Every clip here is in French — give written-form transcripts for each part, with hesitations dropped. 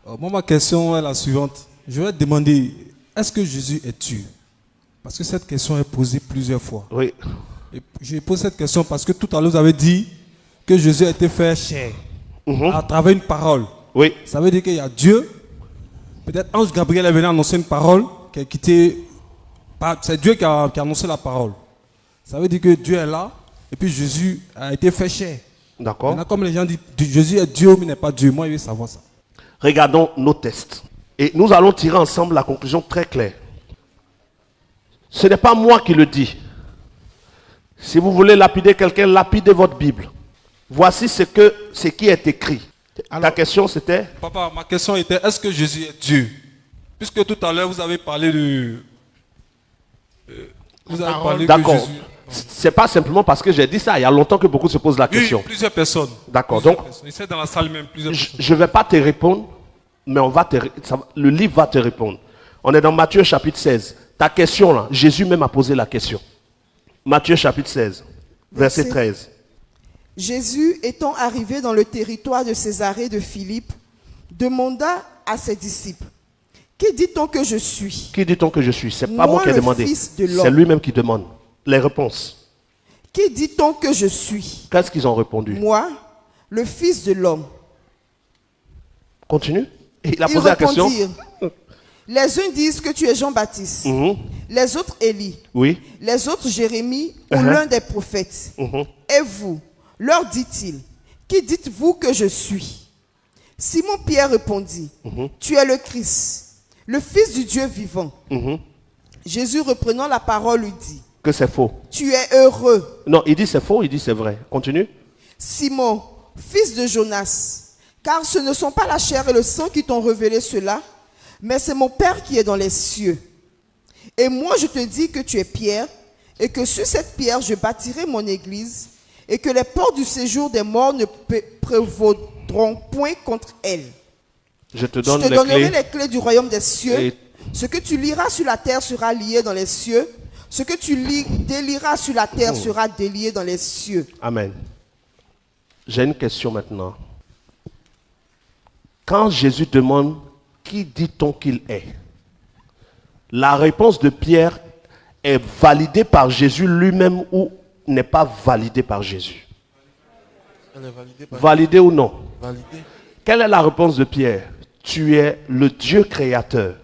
Moi, ma question est la suivante. Je vais te demander, est-ce que Jésus est Dieu? Parce que cette question est posée plusieurs fois. Oui. Et je pose cette question parce que tout à l'heure, vous avez dit que Jésus a été fait chair à travers une parole. Oui. Ça veut dire qu'il y a Dieu. Peut-être Ange Gabriel est venu annoncer une parole qui a quitté. C'est Dieu qui a annoncé la parole. Ça veut dire que Dieu est là et puis Jésus a été fait chair. D'accord. Maintenant, comme les gens disent Jésus est Dieu mais n'est pas Dieu, moi je veux savoir ça. Regardons nos tests. Et nous allons tirer ensemble la conclusion très claire. Ce n'est pas moi qui le dis. Si vous voulez lapider quelqu'un, lapidez votre Bible. Voici ce qui est écrit. Ta question c'était? Papa, ma question était, est-ce que Jésus est Dieu? Puisque tout à l'heure vous avez parlé de... D'accord. C'est pas simplement parce que j'ai dit ça. Il y a longtemps que beaucoup se posent la question. Oui, plusieurs personnes. D'accord. Donc, c'est dans la salle même, plusieurs personnes. Je ne vais pas te répondre, mais le livre va te répondre. On est dans Matthieu chapitre 16. Ta question là, Jésus même a posé la question. Matthieu chapitre 16, verset 13. Jésus, étant arrivé dans le territoire de Césarée de Philippe, demanda à ses disciples, « Qui dit-on que je suis ?» Qui dit-on que je suis? Ce n'est pas moi qui ai demandé. C'est C'est lui-même qui demande. Les réponses. Qui dit-on que je suis? Qu'est-ce qu'ils ont répondu? Moi, le Fils de l'homme. Continue. Il a Ils posé la question. répondirent, les uns disent que tu es Jean-Baptiste, les autres Élie, Oui. les autres Jérémie ou l'un des prophètes. Et vous, leur dit-il, qui dites-vous que je suis? Simon-Pierre répondit, tu es le Christ, le Fils du Dieu vivant. Jésus reprenant la parole lui dit, que c'est faux. Tu es heureux. Non, il dit c'est faux, il dit c'est vrai. Continue. Simon, fils de Jonas, car ce ne sont pas la chair et le sang qui t'ont révélé cela, mais c'est mon Père qui est dans les cieux. Et moi je te dis que tu es Pierre, et que sur cette pierre je bâtirai mon église, et que les portes du séjour des morts ne prévaudront point contre elle. Je te donnerai les clés du royaume des cieux. Et... Ce que tu liras sur la terre sera lié dans les cieux. Ce que tu délieras sur la terre sera délié dans les cieux. Amen. J'ai une question maintenant. Quand Jésus demande qui dit-on qu'il est, la réponse de Pierre est validée par Jésus lui-même ou n'est pas validée par Jésus? Elle est validée par validée ou non? Validée. Quelle est la réponse de Pierre? Tu es le Dieu créateur.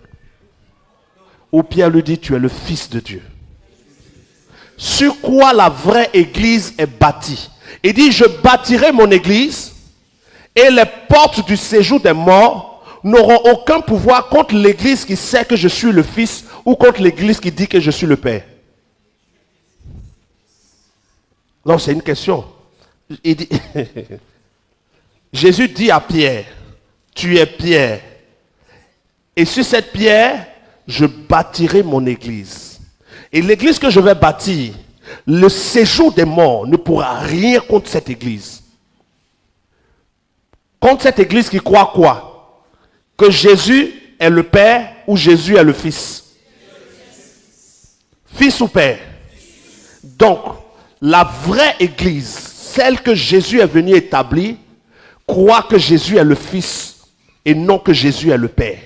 Ou Pierre lui dit tu es le Fils de Dieu. Sur quoi la vraie église est bâtie? Il dit je bâtirai mon église et les portes du séjour des morts n'auront aucun pouvoir contre l'église qui sait que je suis le Fils ou contre l'église qui dit que je suis le Père. Non, c'est une question. Il dit Jésus dit à Pierre, tu es Pierre et sur cette pierre je bâtirai mon église. Et l'église que je vais bâtir, le séjour des morts ne pourra rien contre cette église. Contre cette église qui croit quoi? Que Jésus est le Père ou Jésus est le Fils? Fils ou Père? Donc, la vraie église, celle que Jésus est venu établir, croit que Jésus est le Fils et non que Jésus est le Père.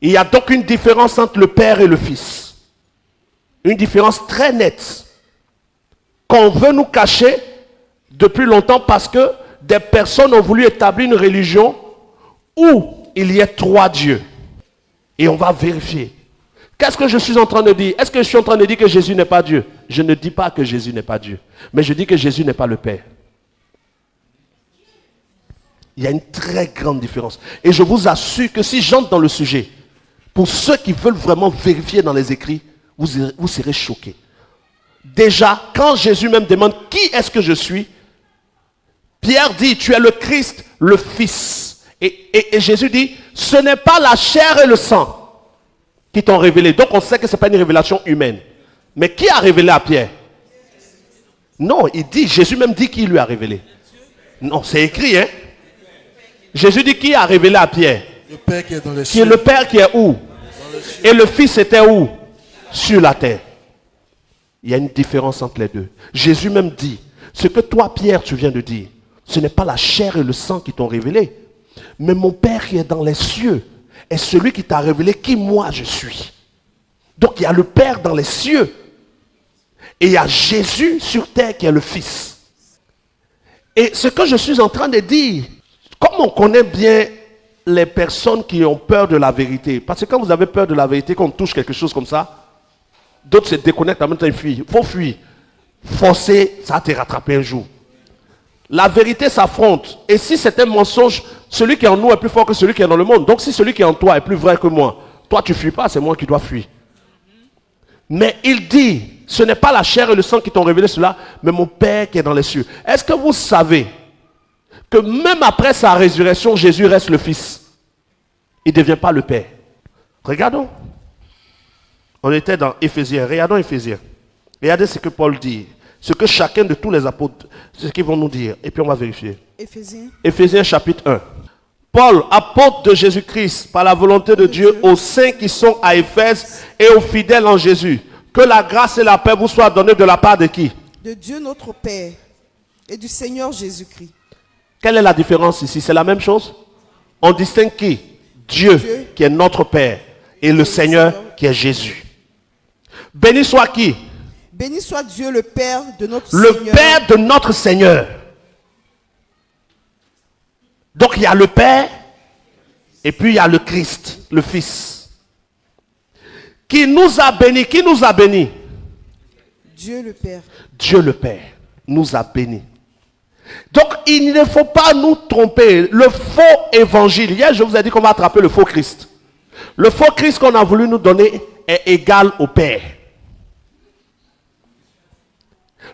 Il y a donc une différence entre le Père et le Fils. Une différence très nette qu'on veut nous cacher depuis longtemps parce que des personnes ont voulu établir une religion où il y a trois dieux. Et on va vérifier. Qu'est-ce que je suis en train de dire? Est-ce que je suis en train de dire que Jésus n'est pas Dieu? Je ne dis pas que Jésus n'est pas Dieu. Mais je dis que Jésus n'est pas le Père. Il y a une très grande différence. Et je vous assure que si j'entre dans le sujet, pour ceux qui veulent vraiment vérifier dans les écrits, vous serez choqués. Déjà, quand Jésus même demande qui est-ce que je suis, Pierre dit, tu es le Christ, le Fils. Et Jésus dit, ce n'est pas la chair et le sang qui t'ont révélé. Donc on sait que ce n'est pas une révélation humaine. Mais qui a révélé à Pierre? Non, il dit, Jésus même dit qui lui a révélé. Non, c'est écrit, hein. Jésus dit qui a révélé à Pierre? Le Père qui est dans les cieux. Qui est le Père qui est où? Et le Fils était où? Sur la terre. Il y a une différence entre les deux. Jésus même dit, ce que toi Pierre tu viens de dire, ce n'est pas la chair et le sang qui t'ont révélé. Mais mon Père qui est dans les cieux est celui qui t'a révélé qui moi je suis. Donc il y a le Père dans les cieux. Et il y a Jésus sur terre qui est le Fils. Et ce que je suis en train de dire, comme on connaît bien les personnes qui ont peur de la vérité, parce que quand vous avez peur de la vérité, quand on touche quelque chose comme ça, d'autres se déconnectent, en même temps ils fuient. Il faut fuir. Forcer, ça va te rattraper un jour. La vérité s'affronte. Et si c'est un mensonge, celui qui est en nous est plus fort que celui qui est dans le monde. Donc si celui qui est en toi est plus vrai que moi, toi tu ne fuis pas, c'est moi qui dois fuir. Mais il dit, ce n'est pas la chair et le sang qui t'ont révélé cela, mais mon Père qui est dans les cieux. Est-ce que vous savez que même après sa résurrection, Jésus reste le Fils? Il ne devient pas le Père. Regardons. On était dans Éphésiens. Regardons Éphésiens. Regardez ce que Paul dit. Ce que chacun de tous les apôtres, ce qu'ils vont nous dire. Et puis on va vérifier. Éphésiens chapitre 1. Paul, apôtre de Jésus-Christ, par la volonté de Dieu, aux saints qui sont à Éphèse et aux fidèles en Jésus. Que la grâce et la paix vous soient données de la part de qui? De Dieu notre Père et du Seigneur Jésus-Christ. Quelle est la différence ici? C'est la même chose? On distingue qui? Dieu qui est notre Père et le Seigneur qui est Jésus. Béni soit qui? Béni soit Dieu le Père de notre le Seigneur. Le Père de notre Seigneur. Donc il y a le Père et puis il y a le Christ, le Fils. Qui nous a bénis. Qui nous a bénis? Dieu le Père. Dieu le Père nous a bénis. Donc il ne faut pas nous tromper. Le faux évangile, hier je vous ai dit qu'on va attraper le faux Christ. Le faux Christ qu'on a voulu nous donner est égal au Père.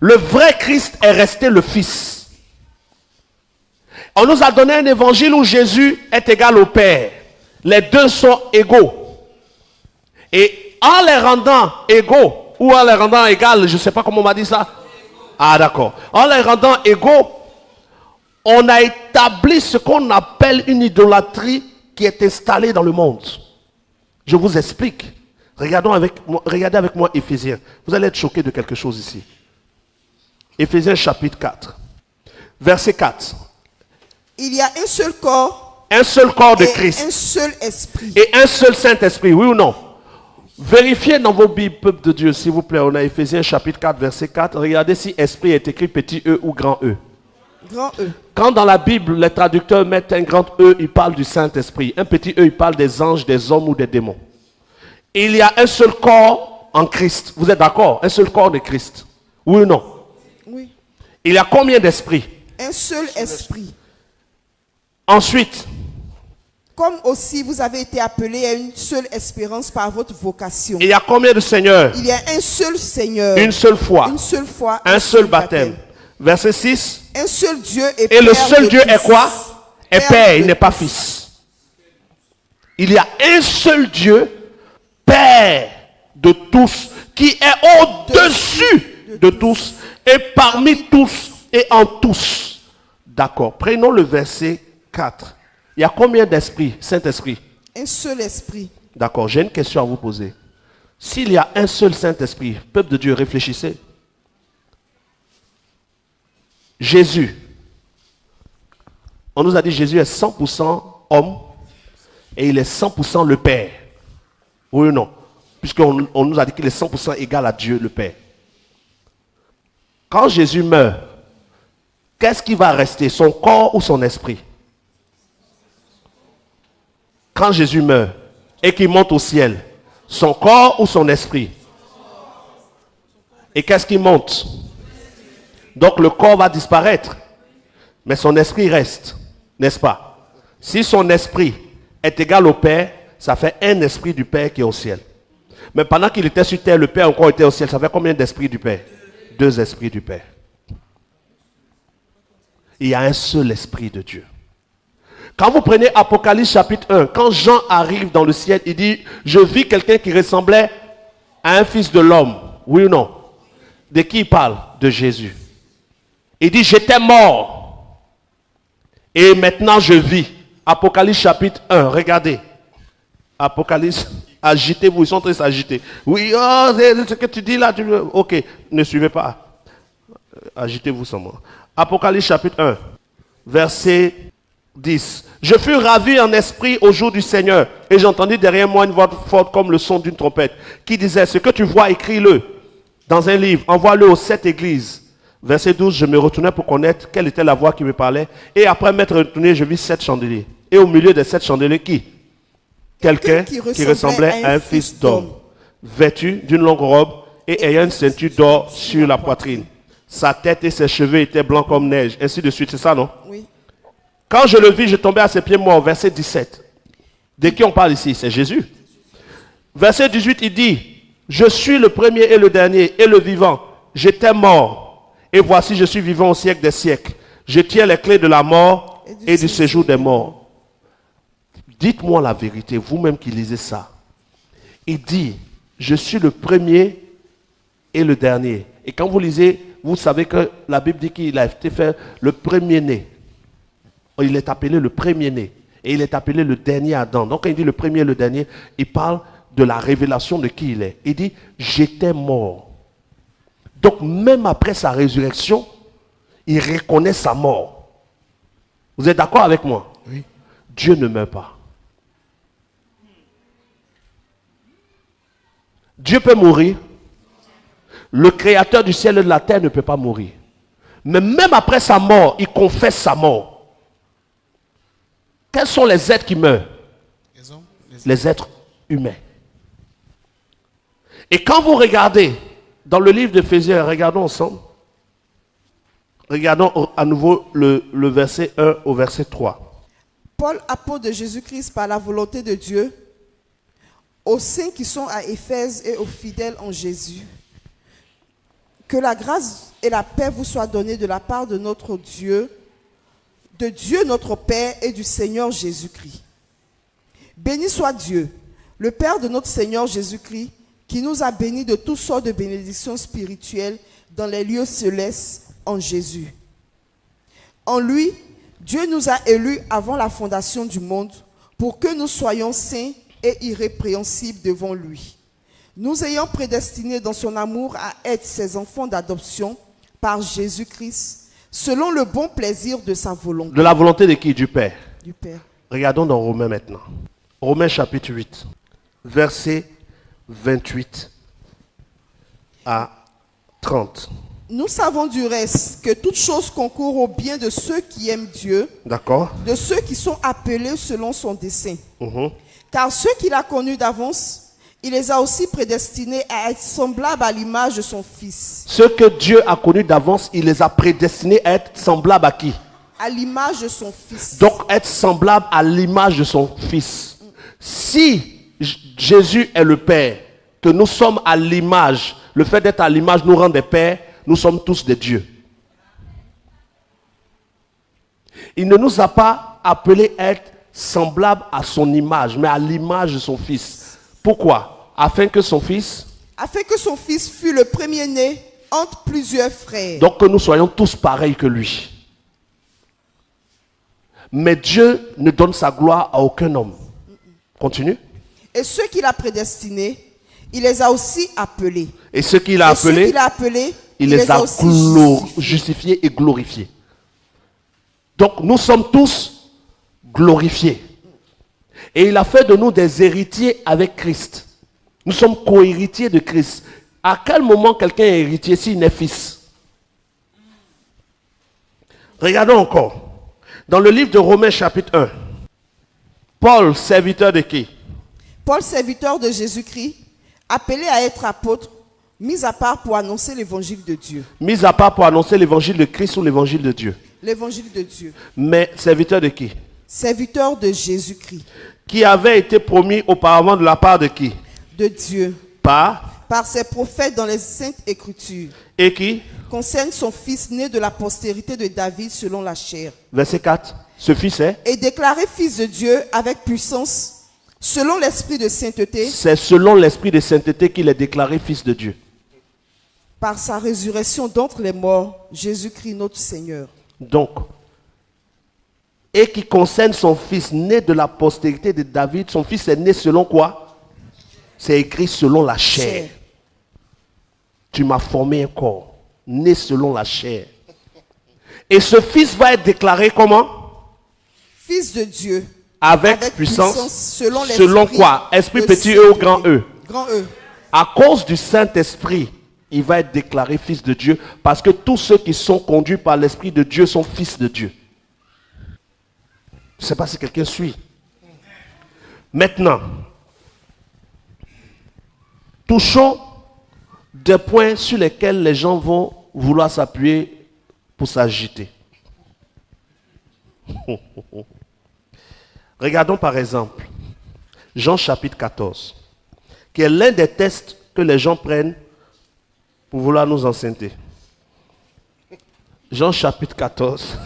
Le vrai Christ est resté le Fils. On nous a donné un évangile où Jésus est égal au Père. Les deux sont égaux. Et en les rendant égaux, ou en les rendant égales, je ne sais pas comment on m'a dit ça. Ah d'accord. En les rendant égaux, on a établi ce qu'on appelle une idolâtrie qui est installée dans le monde. Je vous explique. Regardez avec moi Éphésiens. Vous allez être choqués de quelque chose ici. Éphésiens chapitre 4. Verset 4. Il y a un seul corps. Un seul corps de Christ. Un seul esprit. Et un seul Saint-Esprit, oui ou non? Vérifiez dans vos Bibles, peuple de Dieu, s'il vous plaît. On a Éphésiens chapitre 4, verset 4. Regardez si esprit est écrit petit E ou grand E. Grand E. Quand dans la Bible, les traducteurs mettent un grand E, ils parlent du Saint-Esprit. Un petit E, ils parlent des anges, des hommes ou des démons. Il y a un seul corps en Christ. Vous êtes d'accord? Un seul corps de Christ. Oui ou non? Oui. Il y a combien d'esprits? Un seul esprit. Ensuite, comme aussi vous avez été appelés à une seule espérance par votre vocation. Il y a combien de seigneurs? Il y a un seul Seigneur. Une seule foi. Une seule foi. Un seul baptême. Verset 6. Un seul Dieu et Père. Et le seul Dieu tous. est quoi? Est Père, il n'est pas Fils. Il y a un seul Dieu, Père de tous, qui est au-dessus de tous, et parmi tous, et en tous. D'accord. Prenons le verset 4. Il y a combien d'esprits, Saint-Esprit? Un seul esprit. D'accord, j'ai une question à vous poser. S'il y a un seul Saint-Esprit, peuple de Dieu, réfléchissez. Jésus. On nous a dit Jésus est 100% homme et il est 100% le Père. Oui ou non? Puisqu'on nous a dit qu'il est 100% égal à Dieu le Père. Quand Jésus meurt, qu'est-ce qui va rester? Son corps ou son esprit? Quand Jésus meurt et qu'il monte au ciel, son corps ou son esprit? Et qu'est-ce qui monte? Donc le corps va disparaître, mais son esprit reste, n'est-ce pas? Si son esprit est égal au Père, ça fait un esprit du Père qui est au ciel. Mais pendant qu'il était sur terre, le Père encore était au ciel. Ça fait combien d'esprits du Père? 2 esprits du Père. Il y a un seul esprit de Dieu. Quand vous prenez Apocalypse chapitre 1, quand Jean arrive dans le ciel, il dit, je vis quelqu'un qui ressemblait à un fils de l'homme. Oui ou non? De qui il parle? De Jésus. Il dit, j'étais mort. Et maintenant je vis. Apocalypse chapitre 1, regardez. Apocalypse, agitez-vous, ils sont très agités. Oui, oh, c'est ce que tu dis là. Ok, ne suivez pas. Agitez-vous sans moi. Apocalypse chapitre 1, verset 10. Je fus ravi en esprit au jour du Seigneur, et j'entendis derrière moi une voix forte comme le son d'une trompette, qui disait, ce que tu vois, écris-le dans un livre, envoie-le aux 7 églises. Verset 12, je me retournai pour connaître quelle était la voix qui me parlait, et après m'être retourné, je vis 7 chandeliers. Et au milieu des 7 chandeliers, qui? Quelqu'un qui ressemblait à un fils d'homme, vêtu d'une longue robe, et ayant une ceinture d'or sur la poitrine. Sa tête et ses cheveux étaient blancs comme neige, ainsi de suite, c'est ça, non? Oui. Quand je le vis, je tombais à ses pieds morts. Verset 17. De qui on parle ici? C'est Jésus. Verset 18, il dit, je suis le premier et le dernier et le vivant. J'étais mort. Et voici, je suis vivant au siècle des siècles. Je tiens les clés de la mort et du séjour des morts. Dites-moi la vérité, vous-même qui lisez ça. Il dit, je suis le premier et le dernier. Et quand vous lisez, vous savez que la Bible dit qu'il a été fait le premier-né. Il est appelé le premier-né. Et il est appelé le dernier Adam. Donc quand il dit le premier et le dernier, il parle de la révélation de qui il est. Il dit, j'étais mort. Donc même après sa résurrection, il reconnaît sa mort. Vous êtes d'accord avec moi? Oui. Dieu ne meurt pas. Dieu peut mourir. Le créateur du ciel et de la terre ne peut pas mourir. Mais même après sa mort, il confesse sa mort. Quels sont les êtres qui meurent? Les êtres humains. Et quand vous regardez dans le livre d'Éphésiens, regardons ensemble. Regardons à nouveau le verset 1 au verset 3. Paul, apôtre de Jésus-Christ par la volonté de Dieu, aux saints qui sont à Éphèse et aux fidèles en Jésus, que la grâce et la paix vous soient données de la part de notre Dieu, de Dieu notre Père et du Seigneur Jésus-Christ. Béni soit Dieu, le Père de notre Seigneur Jésus-Christ, qui nous a bénis de toutes sortes de bénédictions spirituelles dans les lieux célestes en Jésus. En lui, Dieu nous a élus avant la fondation du monde pour que nous soyons saints et irrépréhensibles devant lui. Nous ayant prédestinés dans son amour à être ses enfants d'adoption par Jésus-Christ, selon le bon plaisir de sa volonté. De la volonté de qui? Du Père. Du Père. Regardons dans Romains maintenant. Romains chapitre 8, verset 28 à 30. Nous savons du reste que toute chose concourt au bien de ceux qui aiment Dieu, D'accord? de ceux qui sont appelés selon son dessein. Mhm. Car ceux qu'il a connus d'avance, il les a aussi prédestinés à être semblables à l'image de son Fils. Ceux que Dieu a connus d'avance, il les a prédestinés à être semblables à qui? À l'image de son Fils. Donc être semblable à l'image de son Fils. Si Jésus est le Père, que nous sommes à l'image, le fait d'être à l'image nous rend des pères, nous sommes tous des dieux. Il ne nous a pas appelés à être semblables à son image, mais à l'image de son Fils. Pourquoi? Afin que son Fils fût le premier-né entre plusieurs frères. Donc que nous soyons tous pareils que lui. Mais Dieu ne donne sa gloire à aucun homme. Continue. Et ceux qu'il a prédestinés, il les a aussi appelés. Et ceux qu'il a appelés, il les a aussi justifiés et glorifiés. Donc nous sommes tous glorifiés. Et il a fait de nous des héritiers avec Christ. Nous sommes co-héritiers de Christ. À quel moment quelqu'un est héritier s'il n'est fils? Regardons encore. Dans le livre de Romains chapitre 1. Paul, serviteur de qui? Paul, serviteur de Jésus-Christ, appelé à être apôtre, mis à part pour annoncer l'évangile de Dieu. Mis à part pour annoncer l'évangile de Christ ou l'évangile de Dieu? L'évangile de Dieu. Mais serviteur de qui? Serviteur de Jésus-Christ. Qui avait été promis auparavant de la part de qui? De Dieu. Par ses prophètes dans les saintes écritures. Et qui? Concerne son fils né de la postérité de David selon la chair. Verset 4. Ce fils est? Et déclaré fils de Dieu avec puissance, selon l'esprit de sainteté. C'est selon l'esprit de sainteté qu'il est déclaré fils de Dieu. Par sa résurrection d'entre les morts, Jésus-Christ notre Seigneur. Donc, et qui concerne son fils né de la postérité de David, son fils est né selon quoi? C'est écrit selon la chair. Tu m'as formé un corps, né selon la chair. Et ce fils va être déclaré comment? Fils de Dieu. Avec puissance. Selon Selon quoi? Esprit le petit E ou grand Saint-Esprit. E? Grand E. À cause du Saint-Esprit, il va être déclaré fils de Dieu parce que tous ceux qui sont conduits par l'Esprit de Dieu sont fils de Dieu. Je ne sais pas si quelqu'un suit. Maintenant, touchons des points sur lesquels les gens vont vouloir s'appuyer pour s'agiter. Regardons par exemple Jean chapitre 14, qui est l'un des tests que les gens prennent pour vouloir nous enceintrer. Jean chapitre 14,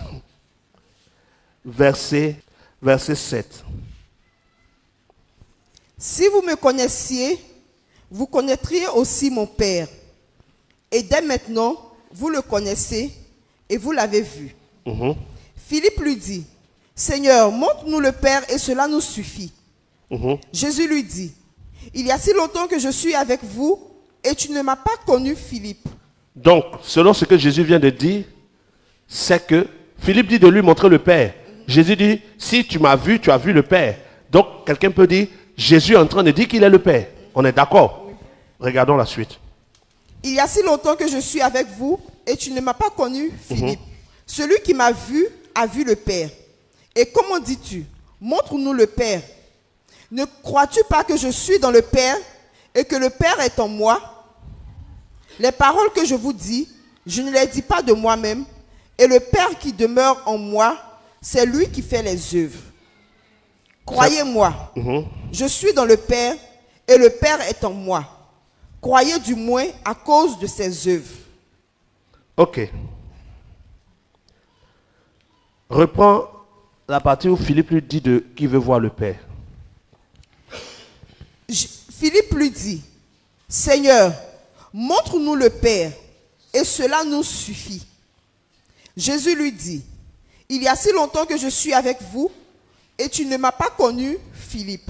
verset 7. Si vous me connaissiez, vous connaîtriez aussi mon Père. Et dès maintenant, vous le connaissez et vous l'avez vu. Philippe lui dit, Seigneur, montre-nous le Père et cela nous suffit. Jésus lui dit, il y a si longtemps que je suis avec vous et tu ne m'as pas connu, Philippe. Donc, selon ce que Jésus vient de dire, c'est que Philippe dit de lui montrer le Père. Jésus dit, si tu m'as vu, tu as vu le Père. Donc, quelqu'un peut dire, Jésus est en train de dire qu'il est le Père. On est d'accord? Regardons la suite. Il y a si longtemps que je suis avec vous et tu ne m'as pas connu, Philippe. Celui qui m'a vu a vu le Père. Et comment dis-tu? Montre-nous le Père. Ne crois-tu pas que je suis dans le Père et que le Père est en moi? Les paroles que je vous dis, je ne les dis pas de moi-même. Et le Père qui demeure en moi, c'est lui qui fait les œuvres. Croyez-moi, je suis dans le Père et le Père est en moi. Croyez du moins à cause de ses œuvres. Ok. Reprends la partie où Philippe lui dit qu'il veut voir le Père. Philippe lui dit, Seigneur, montre-nous le Père, et cela nous suffit. Jésus lui dit, il y a si longtemps que je suis avec vous, et tu ne m'as pas connu, Philippe.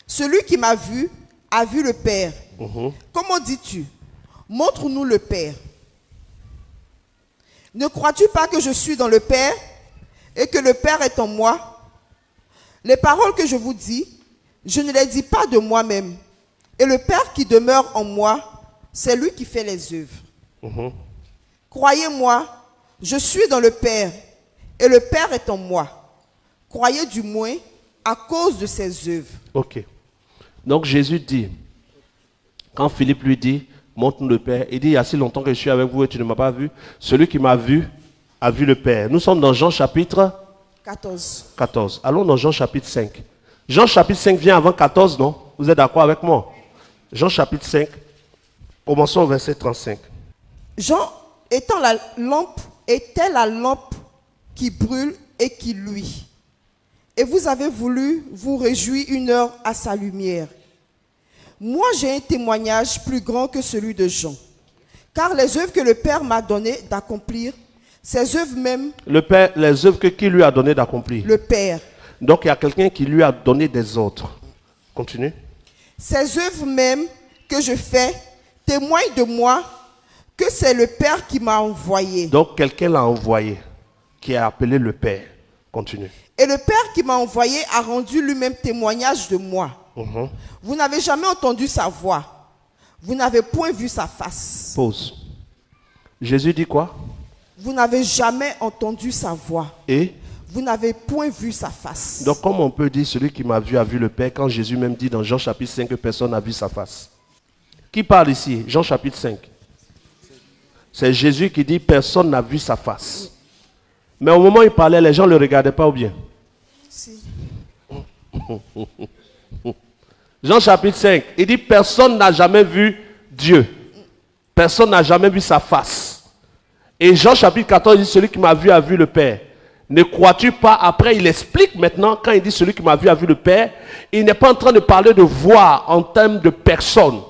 Celui qui m'a vu a vu le Père. Comment dis-tu? Montre-nous le Père. Ne crois-tu pas que je suis dans le Père et que le Père est en moi? Les paroles que je vous dis, je ne les dis pas de moi-même. Et le Père qui demeure en moi, c'est lui qui fait les œuvres. Croyez-moi, je suis dans le Père et le Père est en moi. Croyez du moins à cause de ses œuvres. Ok. Donc Jésus dit, quand Philippe lui dit, montre-nous le Père, il dit, il y a si longtemps que je suis avec vous et tu ne m'as pas vu. Celui qui m'a vu a vu le Père. Nous sommes dans Jean chapitre 14. Allons dans Jean chapitre 5. Jean chapitre 5 vient avant 14, non? Vous êtes d'accord avec moi? Jean chapitre 5, commençons au verset 35. Jean était la lampe qui brûle et qui luit. Et vous avez voulu vous réjouir une heure à sa lumière. Moi, j'ai un témoignage plus grand que celui de Jean. Car les œuvres que le Père m'a donné d'accomplir, ces œuvres même... Le Père, les œuvres qui lui a donné d'accomplir. Le Père. Donc, il y a quelqu'un qui lui a donné des ordres. Continue. Ces œuvres même que je fais témoignent de moi que c'est le Père qui m'a envoyé. Donc, quelqu'un l'a envoyé, qui a appelé le Père. Continue. Et le Père qui m'a envoyé a rendu lui-même témoignage de moi. Vous n'avez jamais entendu sa voix. Vous n'avez point vu sa face. Pause. Jésus dit quoi? Vous n'avez jamais entendu sa voix. Et? Vous n'avez point vu sa face. Donc, comment on peut dire celui qui m'a vu a vu le Père quand Jésus même dit dans Jean chapitre 5 que personne n'a vu sa face? Qui parle ici? Jean chapitre 5. C'est Jésus qui dit personne n'a vu sa face. Mais au moment où il parlait, les gens ne le regardaient pas ou bien? Si. Jean chapitre 5, il dit personne n'a jamais vu Dieu. Personne n'a jamais vu sa face. Et Jean chapitre 14, il dit celui qui m'a vu a vu le Père. Ne crois-tu pas? Après, il explique maintenant, quand il dit celui qui m'a vu a vu le Père, il n'est pas en train de parler de voir en termes de personne,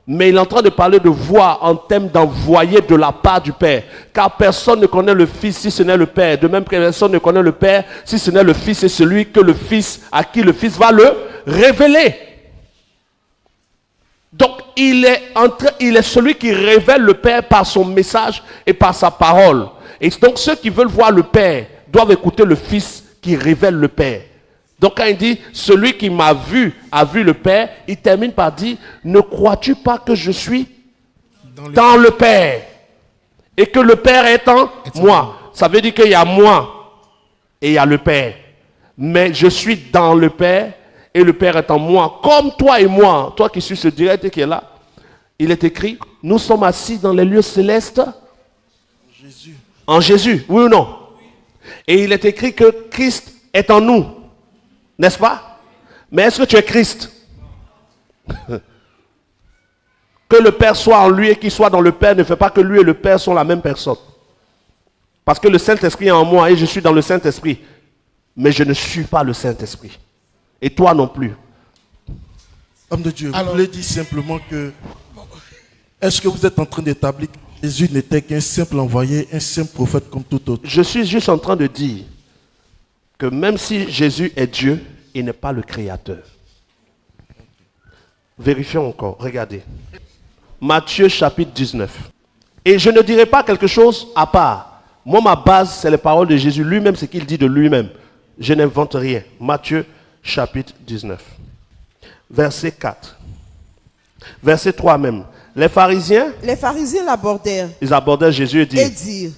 mais il est en train de parler de voir en termes d'envoyer de la part du Père. Car personne ne connaît le Fils si ce n'est le Père. De même que personne ne connaît le Père si ce n'est le Fils et celui que le Fils, à qui le Fils va le révéler. Donc, il est celui qui révèle le Père par son message et par sa parole. Et donc, ceux qui veulent voir le Père doivent écouter le Fils qui révèle le Père. Donc quand il dit, celui qui m'a vu a vu le Père, il termine par dire, ne crois-tu pas que je suis dans le Père et que le Père est en moi? Ça veut dire qu'il y a moi et il y a le Père. Mais je suis dans le Père et le Père est en moi. Comme toi et moi, toi qui suis ce direct et qui est là, il est écrit, nous sommes assis dans les lieux célestes en Jésus, oui ou non? Et il est écrit que Christ est en nous, n'est-ce pas? Mais est-ce que tu es Christ? Que le Père soit en lui et qu'il soit dans le Père ne fait pas que lui et le Père sont la même personne. Parce que le Saint-Esprit est en moi et je suis dans le Saint-Esprit. Mais je ne suis pas le Saint-Esprit. Et toi non plus. Homme de Dieu, vous voulez dire simplement que... Est-ce que vous êtes en train d'établir que Jésus n'était qu'un simple envoyé, un simple prophète comme tout autre? Je suis juste en train de dire que même si Jésus est Dieu, il n'est pas le Créateur. Vérifions encore, regardez. Matthieu chapitre 19. Et je ne dirai pas quelque chose à part. Moi, ma base, c'est les paroles de Jésus lui-même, ce qu'il dit de lui-même. Je n'invente rien. Matthieu chapitre 19. Verset 4. Verset 3 même. Les pharisiens l'abordèrent ils abordèrent Jésus et et dirent, dirent,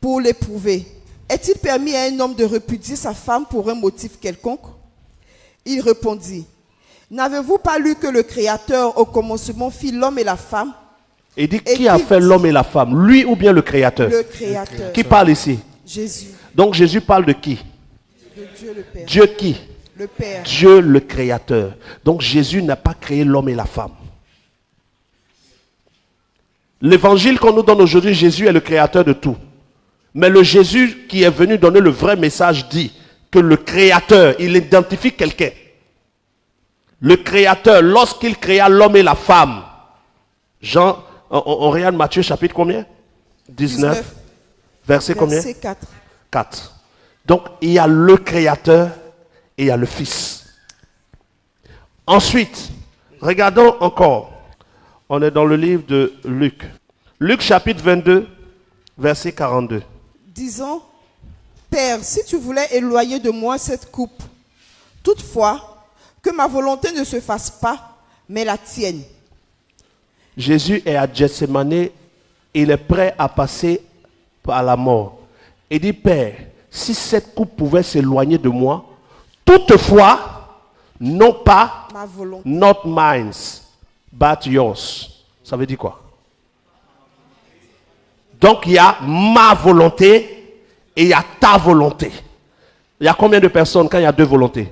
pour l'éprouver, est-il permis à un homme de repudier sa femme pour un motif quelconque? Il répondit, n'avez-vous pas lu que le Créateur au commencement fit l'homme et la femme? il dit, qui a fait l'homme et la femme? Lui ou bien le Créateur? Le Créateur. Qui parle ici? Jésus. Donc Jésus parle de qui? De Dieu le Père. Dieu qui? Le Père. Dieu le Créateur. Donc Jésus n'a pas créé l'homme et la femme. L'évangile qu'on nous donne aujourd'hui, Jésus est le créateur de tout. Mais le Jésus qui est venu donner le vrai message dit que le créateur, il identifie quelqu'un. Le créateur, lorsqu'il créa l'homme et la femme, on regarde Matthieu chapitre combien? 19. Verset combien? Verset 4. 4. Donc il y a le créateur et il y a le fils. Ensuite, regardons encore. On est dans le livre de Luc. Luc chapitre 22, verset 42. Disons, Père, si tu voulais éloigner de moi cette coupe, toutefois, que ma volonté ne se fasse pas, mais la tienne. Jésus est à Gethsémani, il est prêt à passer à la mort. Il dit, Père, si cette coupe pouvait s'éloigner de moi, toutefois, non pas Ma volonté. not mine, but yours. Ça veut dire quoi? Donc il y a ma volonté et il y a ta volonté. Il y a combien de personnes quand il y a deux volontés?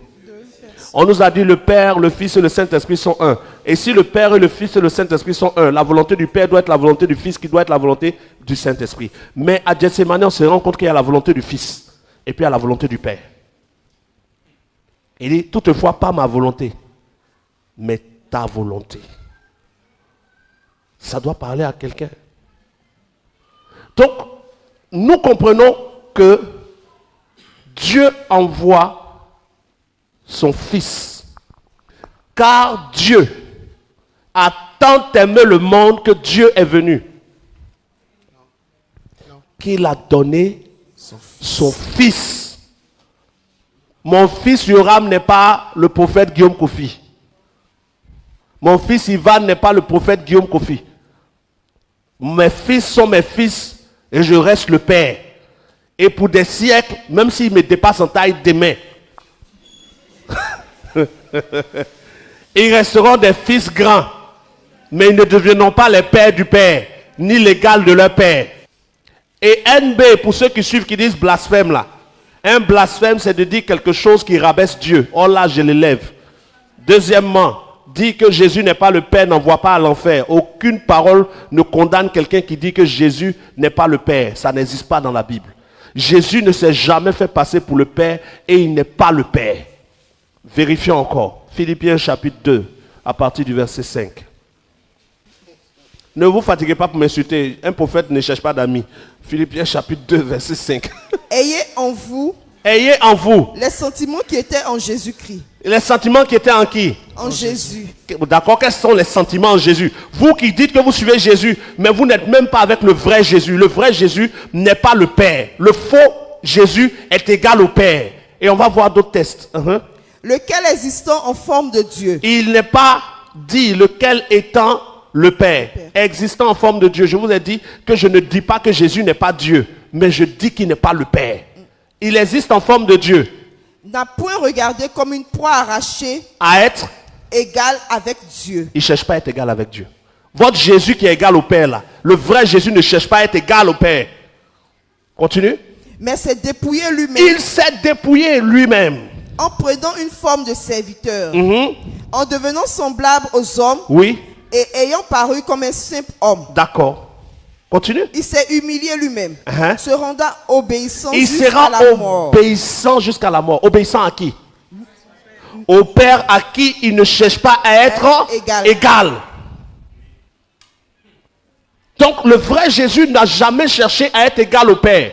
On nous a dit le Père, le Fils et le Saint-Esprit sont un. Et si le Père et le Fils et le Saint-Esprit sont un, la volonté du Père doit être la volonté du Fils qui doit être la volonté du Saint-Esprit. Mais à Gethsémani, on se rend compte qu'il y a la volonté du Fils et puis il y a la volonté du Père. Il dit toutefois pas ma volonté, mais ta volonté. Ça doit parler à quelqu'un. Donc, nous comprenons que Dieu envoie son Fils. Car Dieu a tant aimé le monde que Dieu est venu. Qu'il a donné son Fils. Mon fils Yoram n'est pas le prophète Guillaume Kofi. Mon fils Ivan n'est pas le prophète Guillaume Kofi. Mes fils sont mes fils et je reste le père. Et pour des siècles, même s'ils me dépassent en taille demain, ils resteront des fils grands, mais ils ne deviendront pas les pères du père, ni l'égal de leur père. Et NB, pour ceux qui suivent, qui disent blasphème là, un blasphème c'est de dire quelque chose qui rabaisse Dieu. Oh là, je l'élève. Deuxièmement, dit que Jésus n'est pas le Père, n'envoie pas à l'enfer. Aucune parole ne condamne quelqu'un qui dit que Jésus n'est pas le Père. Ça n'existe pas dans la Bible. Jésus ne s'est jamais fait passer pour le Père et il n'est pas le Père. Vérifions encore. Philippiens chapitre 2, à partir du verset 5. Ne vous fatiguez pas pour m'insulter. Un prophète ne cherche pas d'amis. Philippiens chapitre 2, verset 5. Ayez en vous les sentiments qui étaient en Jésus-Christ. Les sentiments qui étaient en qui? En Jésus. D'accord, quels sont les sentiments en Jésus? Vous qui dites que vous suivez Jésus, mais vous n'êtes même pas avec le vrai Jésus. Le vrai Jésus n'est pas le Père. Le faux Jésus est égal au Père. Et on va voir d'autres tests. lequel existant en forme de Dieu. Il n'est pas dit lequel étant le Père, existant en forme de Dieu. Je vous ai dit que je ne dis pas que Jésus n'est pas Dieu, mais je dis qu'il n'est pas le Père. Il existe en forme de Dieu. N'a point regardé comme une proie arrachée À être, égale avec Dieu. il ne cherche pas à être égal avec Dieu. Votre Jésus qui est égal au Père là, le vrai Jésus ne cherche pas à être égal au Père. Continue. Mais s'est dépouillé lui-même Il s'est dépouillé lui-même. en prenant une forme de serviteur, en devenant semblable aux hommes Oui, et ayant paru comme un simple homme. d'accord. Continue. Il s'est humilié lui-même, Uh-huh. se rendant obéissant Il jusqu'à sera la mort. obéissant jusqu'à la mort. Obéissant à qui? Au Père à qui il ne cherche pas à être Égal. égal. Donc le vrai Jésus n'a jamais cherché à être égal au Père.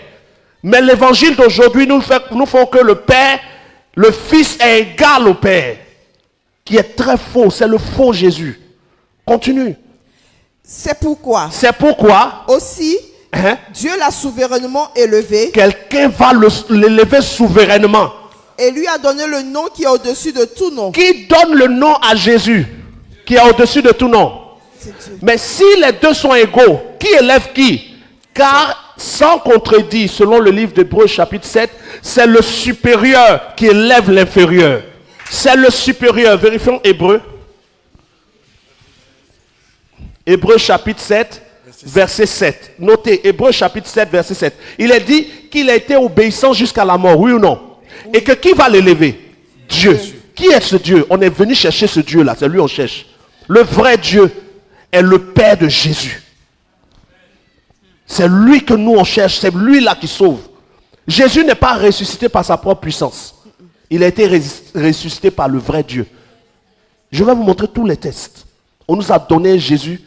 Mais l'évangile d'aujourd'hui nous font que le Père, le Fils est égal au Père. Qui est très faux, c'est le faux Jésus. Continue. C'est pourquoi C'est pourquoi aussi Dieu l'a souverainement élevé quelqu'un va l'élever souverainement. et lui a donné le nom qui est au-dessus de tout nom. Qui donne le nom à Jésus, qui est au-dessus de tout nom. C'est Dieu. Mais si les deux sont égaux, qui élève qui? Car sans contredit, selon le livre d'Hébreux chapitre 7, c'est le supérieur qui élève l'inférieur. C'est le supérieur. Vérifions Hébreux. Hébreux chapitre 7, verset 7. Notez, Hébreux chapitre 7, verset 7. Il est dit qu'il a été obéissant jusqu'à la mort, oui ou non? Et que qui va l'élever? Dieu. Qui est ce Dieu? On est venu chercher ce Dieu-là, c'est lui on cherche. Le vrai Dieu est le Père de Jésus. C'est lui que nous on cherche, c'est lui là qui sauve. Jésus n'est pas ressuscité par sa propre puissance. Il a été ressuscité par le vrai Dieu. Je vais vous montrer tous les tests. On nous a donné Jésus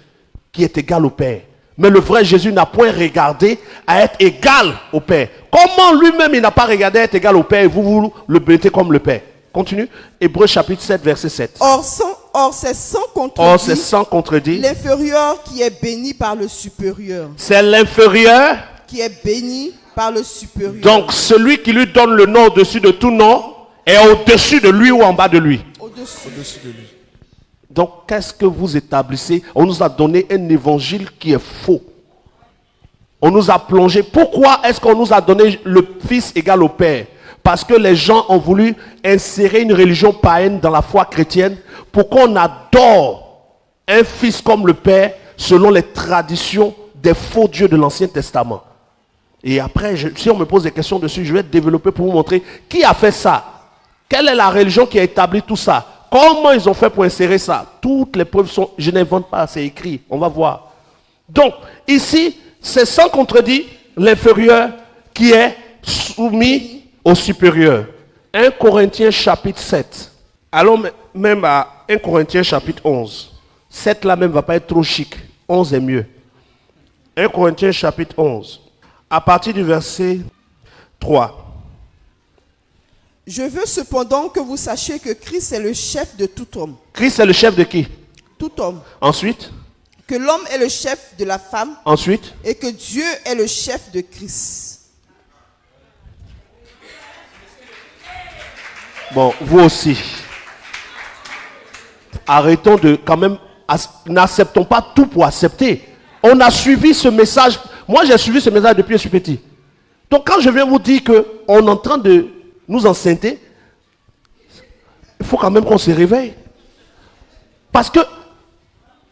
qui est égal au Père. Mais le vrai Jésus n'a point regardé à être égal au Père. Comment lui-même il n'a pas regardé à être égal au Père et vous le mettez comme le Père? Continue. Hébreux chapitre 7, verset 7. Or, c'est sans Or, c'est contredit sans contredit. l'inférieur qui est béni par le supérieur. C'est l'inférieur. Qui est béni par le supérieur. Donc, celui qui lui donne le nom au-dessus de tout nom est au-dessus de lui ou en bas de lui. Au-dessus de lui. Donc, qu'est-ce que vous établissez? On nous a donné un évangile qui est faux. On nous a plongé. Pourquoi est-ce qu'on nous a donné le Fils égal au Père? Parce que les gens ont voulu insérer une religion païenne dans la foi chrétienne pour qu'on adore un Fils comme le Père selon les traditions des faux dieux de l'Ancien Testament. Et après, si on me pose des questions dessus, je vais développer pour vous montrer qui a fait ça. Quelle est la religion qui a établi tout ça? Comment ils ont fait pour insérer ça? Toutes les preuves sont... Je n'invente pas, c'est écrit. On va voir. Donc, ici, c'est sans contredit l'inférieur qui est soumis au supérieur. 1 Corinthiens chapitre 7. Allons même à 1 Corinthiens chapitre 11. 7 là même ne va pas être trop chic. 11 est mieux. 1 Corinthiens chapitre 11. À partir du verset 3. Je veux cependant que vous sachiez que Christ est le chef de tout homme. Christ est le chef de qui? Tout homme. Ensuite? Que l'homme est le chef de la femme. Ensuite? Et que Dieu est le chef de Christ. Bon, vous aussi. Arrêtons de quand même, n'acceptons pas tout pour accepter. On a suivi ce message. Moi, j'ai suivi ce message depuis que je suis petit. Donc, quand je viens vous dire qu'on est en train de nous enceinter, il faut quand même qu'on se réveille. Parce que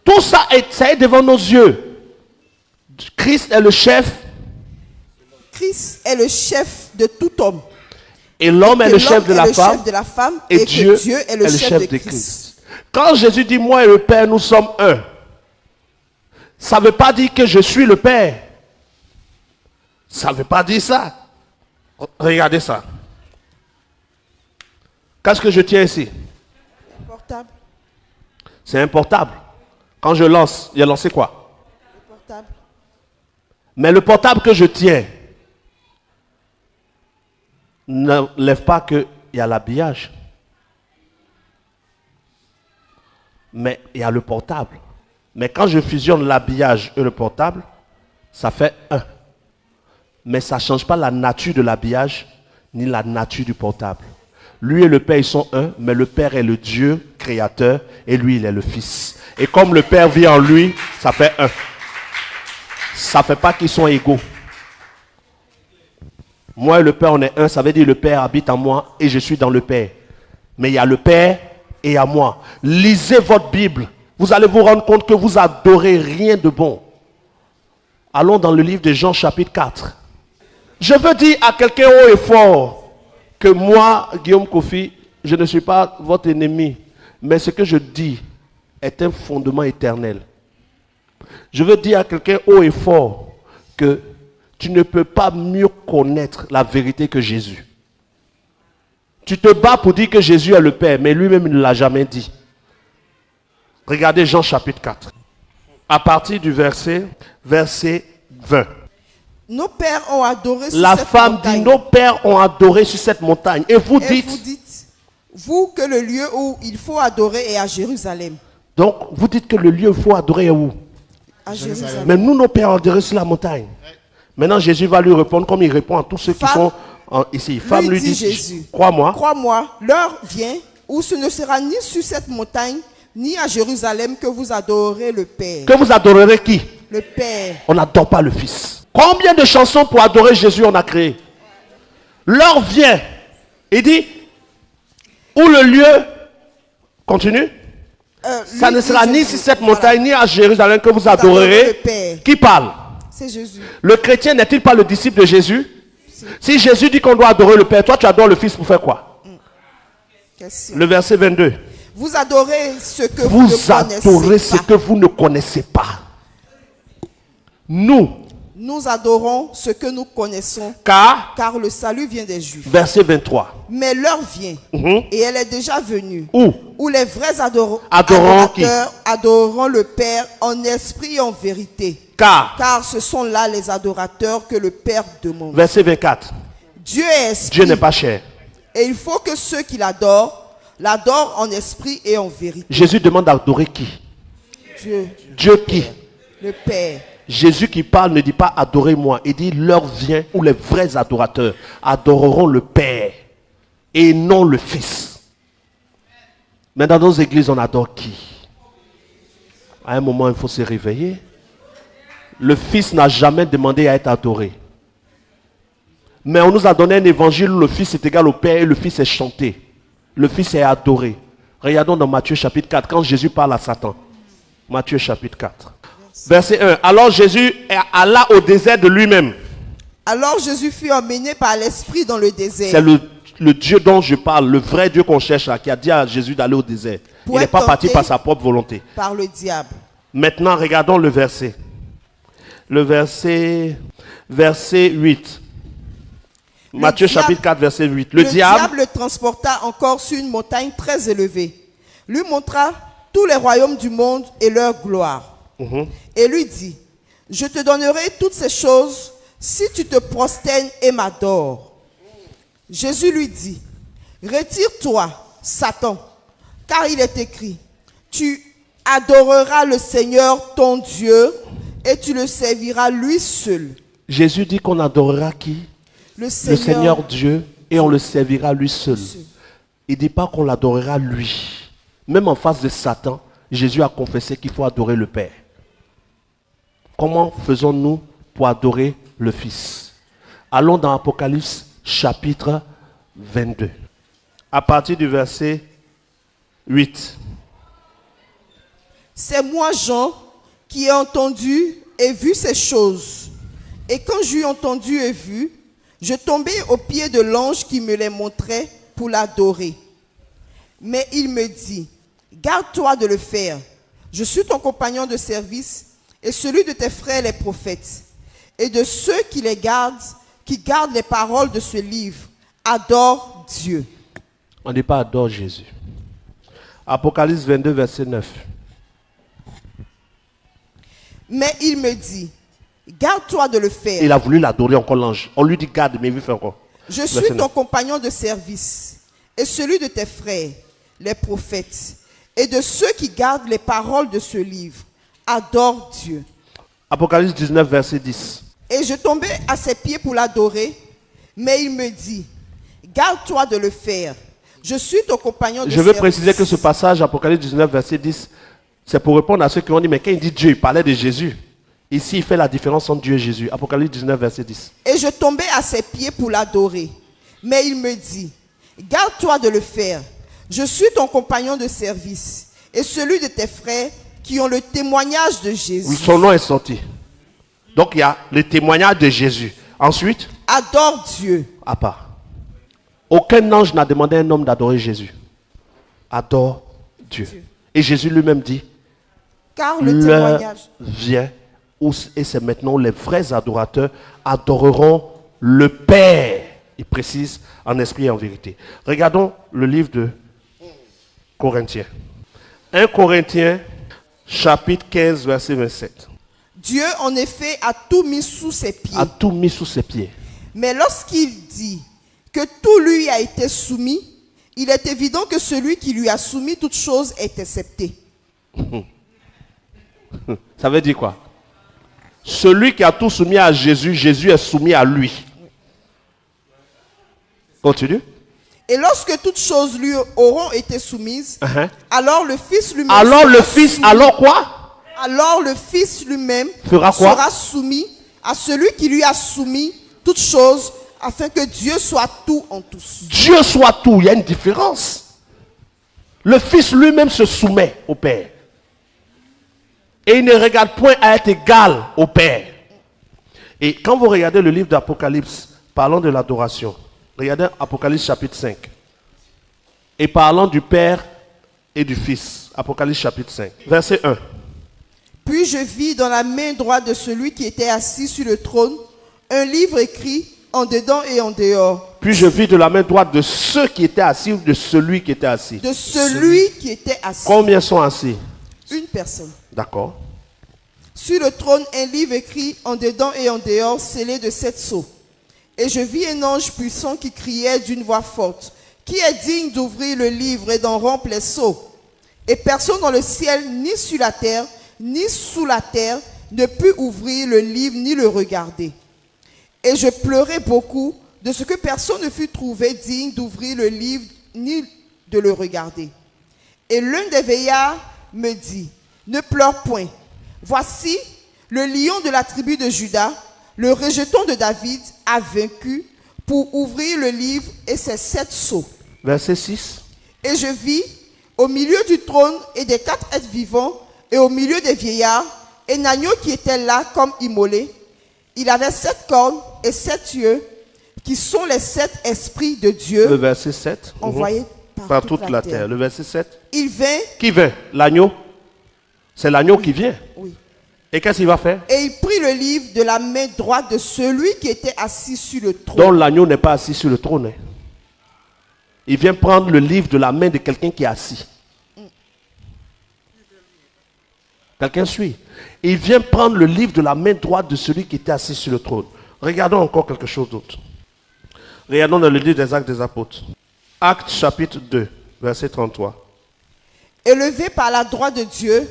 tout ça est devant nos yeux. Christ est le chef. Christ est le chef de tout homme. Et l'homme est le chef de la femme. Et Dieu est le chef de Christ. Quand Jésus dit, moi et le Père, nous sommes un, ça ne veut pas dire que je suis le Père. Ça ne veut pas dire ça. Regardez ça. Qu'est-ce que je tiens ici? Portable. C'est un portable. Quand je lance, il a lancé quoi? Le portable. Mais le portable que je tiens ne lève pas qu'il y a l'habillage. Mais il y a le portable. Mais quand je fusionne l'habillage et le portable, ça fait un. Mais ça ne change pas la nature de l'habillage ni la nature du portable. Lui et le Père, ils sont un, mais le Père est le Dieu créateur et lui, il est le Fils. Et comme le Père vit en lui, ça fait un. Ça ne fait pas qu'ils sont égaux. Moi et le Père, on est un, ça veut dire le Père habite en moi et je suis dans le Père. Mais il y a le Père et il y a moi. Lisez votre Bible. Vous allez vous rendre compte que vous adorez rien de bon. Allons dans le livre de Jean chapitre 4. Je veux dire à quelqu'un haut et fort que moi, Guillaume Kofi, je ne suis pas votre ennemi. Mais ce que je dis est un fondement éternel. Je veux dire à quelqu'un haut et fort que tu ne peux pas mieux connaître la vérité que Jésus. Tu te bats pour dire que Jésus est le Père, mais lui-même il ne l'a jamais dit. Regardez Jean chapitre 4. À partir du verset 20. Nos pères ont adoré sur La cette femme montagne. dit, nos pères ont adoré sur cette montagne. Et vous Et dites, vous dites, vous, que le lieu où il faut adorer est à Jérusalem. donc vous dites que le lieu où il faut adorer est où? À Jérusalem. Mais nous, nos pères ont adoré sur la montagne. Maintenant, Jésus va lui répondre comme il répond à tous ceux qui Femme, sont ici. Femme lui dit, Jésus, crois-moi. crois-moi, l'heure vient où ce ne sera ni sur cette montagne, ni à Jérusalem que vous adorerez le Père. Que vous adorerez qui? Le Père. On n'adore pas le Fils. Combien de chansons pour adorer Jésus on a créé? L'heure vient. Il dit, où le lieu, continue, ça Lui ne dit sera ni Jésus. sur cette Voilà. montagne, ni à Jérusalem que vous adorerez adorerez. le Père. Qui parle? C'est Jésus. Le chrétien n'est-il pas le disciple de Jésus? Si Jésus dit qu'on doit adorer le Père, toi tu adores le Fils pour faire quoi? Question. Le verset 22. Vous adorez ce que vous, Vous ne adorez connaissez ce pas. que vous ne connaissez pas. Nous, Nous adorons ce que nous connaissons, car, car le salut vient des Juifs. verset 23. Mais l'heure vient, Mhm. et elle est déjà venue, Où les vrais Adorons adorateurs adoreront le Père en esprit et en vérité. Car, Ce sont là les adorateurs que le Père demande. verset 24. Dieu est esprit, Dieu n'est pas cher. et il faut que ceux qui l'adorent en esprit et en vérité. Jésus demande d'adorer qui? Dieu, Dieu qui? le Père. Jésus qui parle ne dit pas adorez-moi. Il dit l'heure vient où les vrais adorateurs adoreront le Père et non le Fils. Mais dans nos églises, on adore qui? À un moment, il faut se réveiller. Le Fils n'a jamais demandé à être adoré. Mais on nous a donné un évangile où le Fils est égal au Père et le Fils est chanté. Le Fils est adoré. Regardons dans Matthieu chapitre 4, quand Jésus parle à Satan. Matthieu chapitre 4. Verset 1. Alors Jésus alla au désert de lui-même. Alors Jésus fut emmené par l'Esprit dans le désert. C'est le Dieu dont je parle, le vrai Dieu qu'on cherche là, qui a dit à Jésus d'aller au désert. Pour Il n'est être pas parti tenté par sa propre volonté. Par le diable. Maintenant, regardons le verset. Le verset 8. Matthieu diable- chapitre 4, verset 8. Le diable le transporta encore sur une montagne très élevée, lui montra tous les royaumes du monde et leur gloire, et lui dit, je te donnerai toutes ces choses si tu te prosternes et m'adores. Jésus lui dit, retire-toi, Satan, car il est écrit, tu adoreras le Seigneur ton Dieu et tu le serviras lui seul. Jésus dit qu'on adorera qui? Le Le Seigneur Dieu, et on le servira lui seul. Il ne dit pas qu'on l'adorera lui. Même en face de Satan, Jésus a confessé qu'il faut adorer le Père. Comment faisons-nous pour adorer le Fils? Allons dans Apocalypse chapitre 22. À partir du verset 8. C'est moi, Jean, qui ai entendu et vu ces choses. Et quand j'eus entendu et vu, je tombai aux pieds de l'ange qui me les montrait pour l'adorer. Mais il me dit, garde-toi de le faire. Je suis ton compagnon de service et celui de tes frères les prophètes. Et de ceux qui gardent les paroles de ce livre, adore Dieu. On ne dit pas adore Jésus. Apocalypse 22, verset 9. Mais il me dit, garde-toi de le faire. Il a voulu l'adorer encore l'ange. On lui dit garde, mais il veut faire encore. Je Verset suis 9. ton compagnon de service et celui de tes frères, les prophètes, et de ceux qui gardent les paroles de ce livre. Adore Dieu. Apocalypse 19, verset 10. Et je tombai à ses pieds pour l'adorer, mais il me dit, Garde-toi de le faire. Je suis ton compagnon de Je veux service. préciser que ce passage, Apocalypse 19, verset 10, c'est pour répondre à ceux qui ont dit, mais quand il dit Dieu, il parlait de Jésus. Ici, il fait la différence entre Dieu et Jésus. Apocalypse 19, verset 10. Et je tombais à ses pieds pour l'adorer. Mais il me dit, garde-toi de le faire. Je suis ton compagnon de service et celui de tes frères qui ont le témoignage de Jésus. Son nom est sorti. Donc, il y a le témoignage de Jésus. Ensuite, Adore Dieu. à part. Aucun ange n'a demandé à un homme d'adorer Jésus. Adore Dieu. Et Jésus lui-même dit, Car le l'heure témoignage. vient et c'est maintenant les vrais adorateurs adoreront le Père. Il précise en esprit et en vérité. Regardons le livre de Corinthiens. 1 Corinthiens, chapitre 15, verset 27. Dieu, en effet, a tout mis sous ses pieds. A tout mis sous ses pieds. Mais lorsqu'il dit que tout lui a été soumis, il est évident que celui qui lui a soumis toutes choses est accepté. Ça veut dire quoi? Celui qui a tout soumis à Jésus, Jésus est soumis à lui. Continue. Et lorsque toutes choses lui auront été soumises, alors le Fils lui-même Alors sera le Fils, soumis. alors quoi? Alors le Fils lui-même Fera quoi? sera soumis à celui qui lui a soumis toutes choses, afin que Dieu soit tout en tous. Dieu soit tout, il y a une différence. Le Fils lui-même se soumet au Père. Et il ne regarde point à être égal au Père. Et quand vous regardez le livre d'Apocalypse, parlant de l'adoration, regardez Apocalypse chapitre 5. Et parlant du Père et du Fils, Apocalypse chapitre 5, verset 1. Puis je vis dans la main droite de celui qui était assis sur le trône un livre écrit en dedans et en dehors. Puis je vis de la main droite de ceux qui étaient assis ou de celui qui était assis. De celui qui était assis. Combien sont assis? Une personne. D'accord. Sur le trône, un livre écrit en dedans et en dehors, scellé de 7 sceaux. Et je vis un ange puissant qui criait d'une voix forte, qui est digne d'ouvrir le livre et d'en rompre les sceaux. Et personne dans le ciel, ni sur la terre, ni sous la terre, ne put ouvrir le livre ni le regarder. Et je pleurais beaucoup de ce que personne ne fut trouvé digne d'ouvrir le livre ni de le regarder. Et l'un des veillards me dit, ne pleure point. Voici, le lion de la tribu de Juda, le rejeton de David, a vaincu pour ouvrir le livre et ses 7 sceaux. Verset 6. Et je vis, au milieu du trône et des 4 êtres vivants, et au milieu des vieillards, un agneau qui était là comme immolé. Il avait 7 cornes et 7 yeux, qui sont les 7 esprits de Dieu Le verset 7. envoyés Par toute la terre. Le verset 7. Il vint, Qui vient? L'agneau. C'est l'agneau qui vient. oui, Et qu'est-ce qu'il va faire? et il prit le livre de la main droite de celui qui était assis sur le trône. Donc l'agneau n'est pas assis sur le trône. Hein. Il vient prendre le livre de la main de quelqu'un qui est assis. Quelqu'un suit. Il vient prendre le livre de la main droite de celui qui était assis sur le trône. Regardons encore quelque chose d'autre. Regardons dans le livre des Actes des Apôtres. Actes chapitre 2, verset 33. Élevé par la droite de Dieu,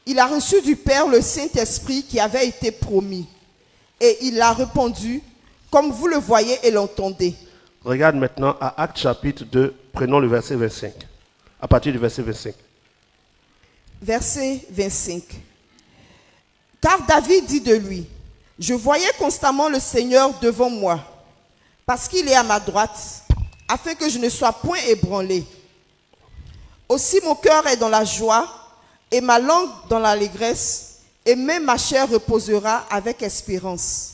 il a reçu du Père le Saint-Esprit qui avait été promis. Et il l'a répandu, comme vous le voyez et l'entendez. Regarde maintenant à Actes chapitre 2, prenons le verset 25. À partir du verset 25. Verset 25. Car David dit de lui, je voyais constamment le Seigneur devant moi, parce qu'il est à ma droite, afin que je ne sois point ébranlé. Aussi mon cœur est dans la joie, et ma langue dans l'allégresse, et même ma chair reposera avec espérance.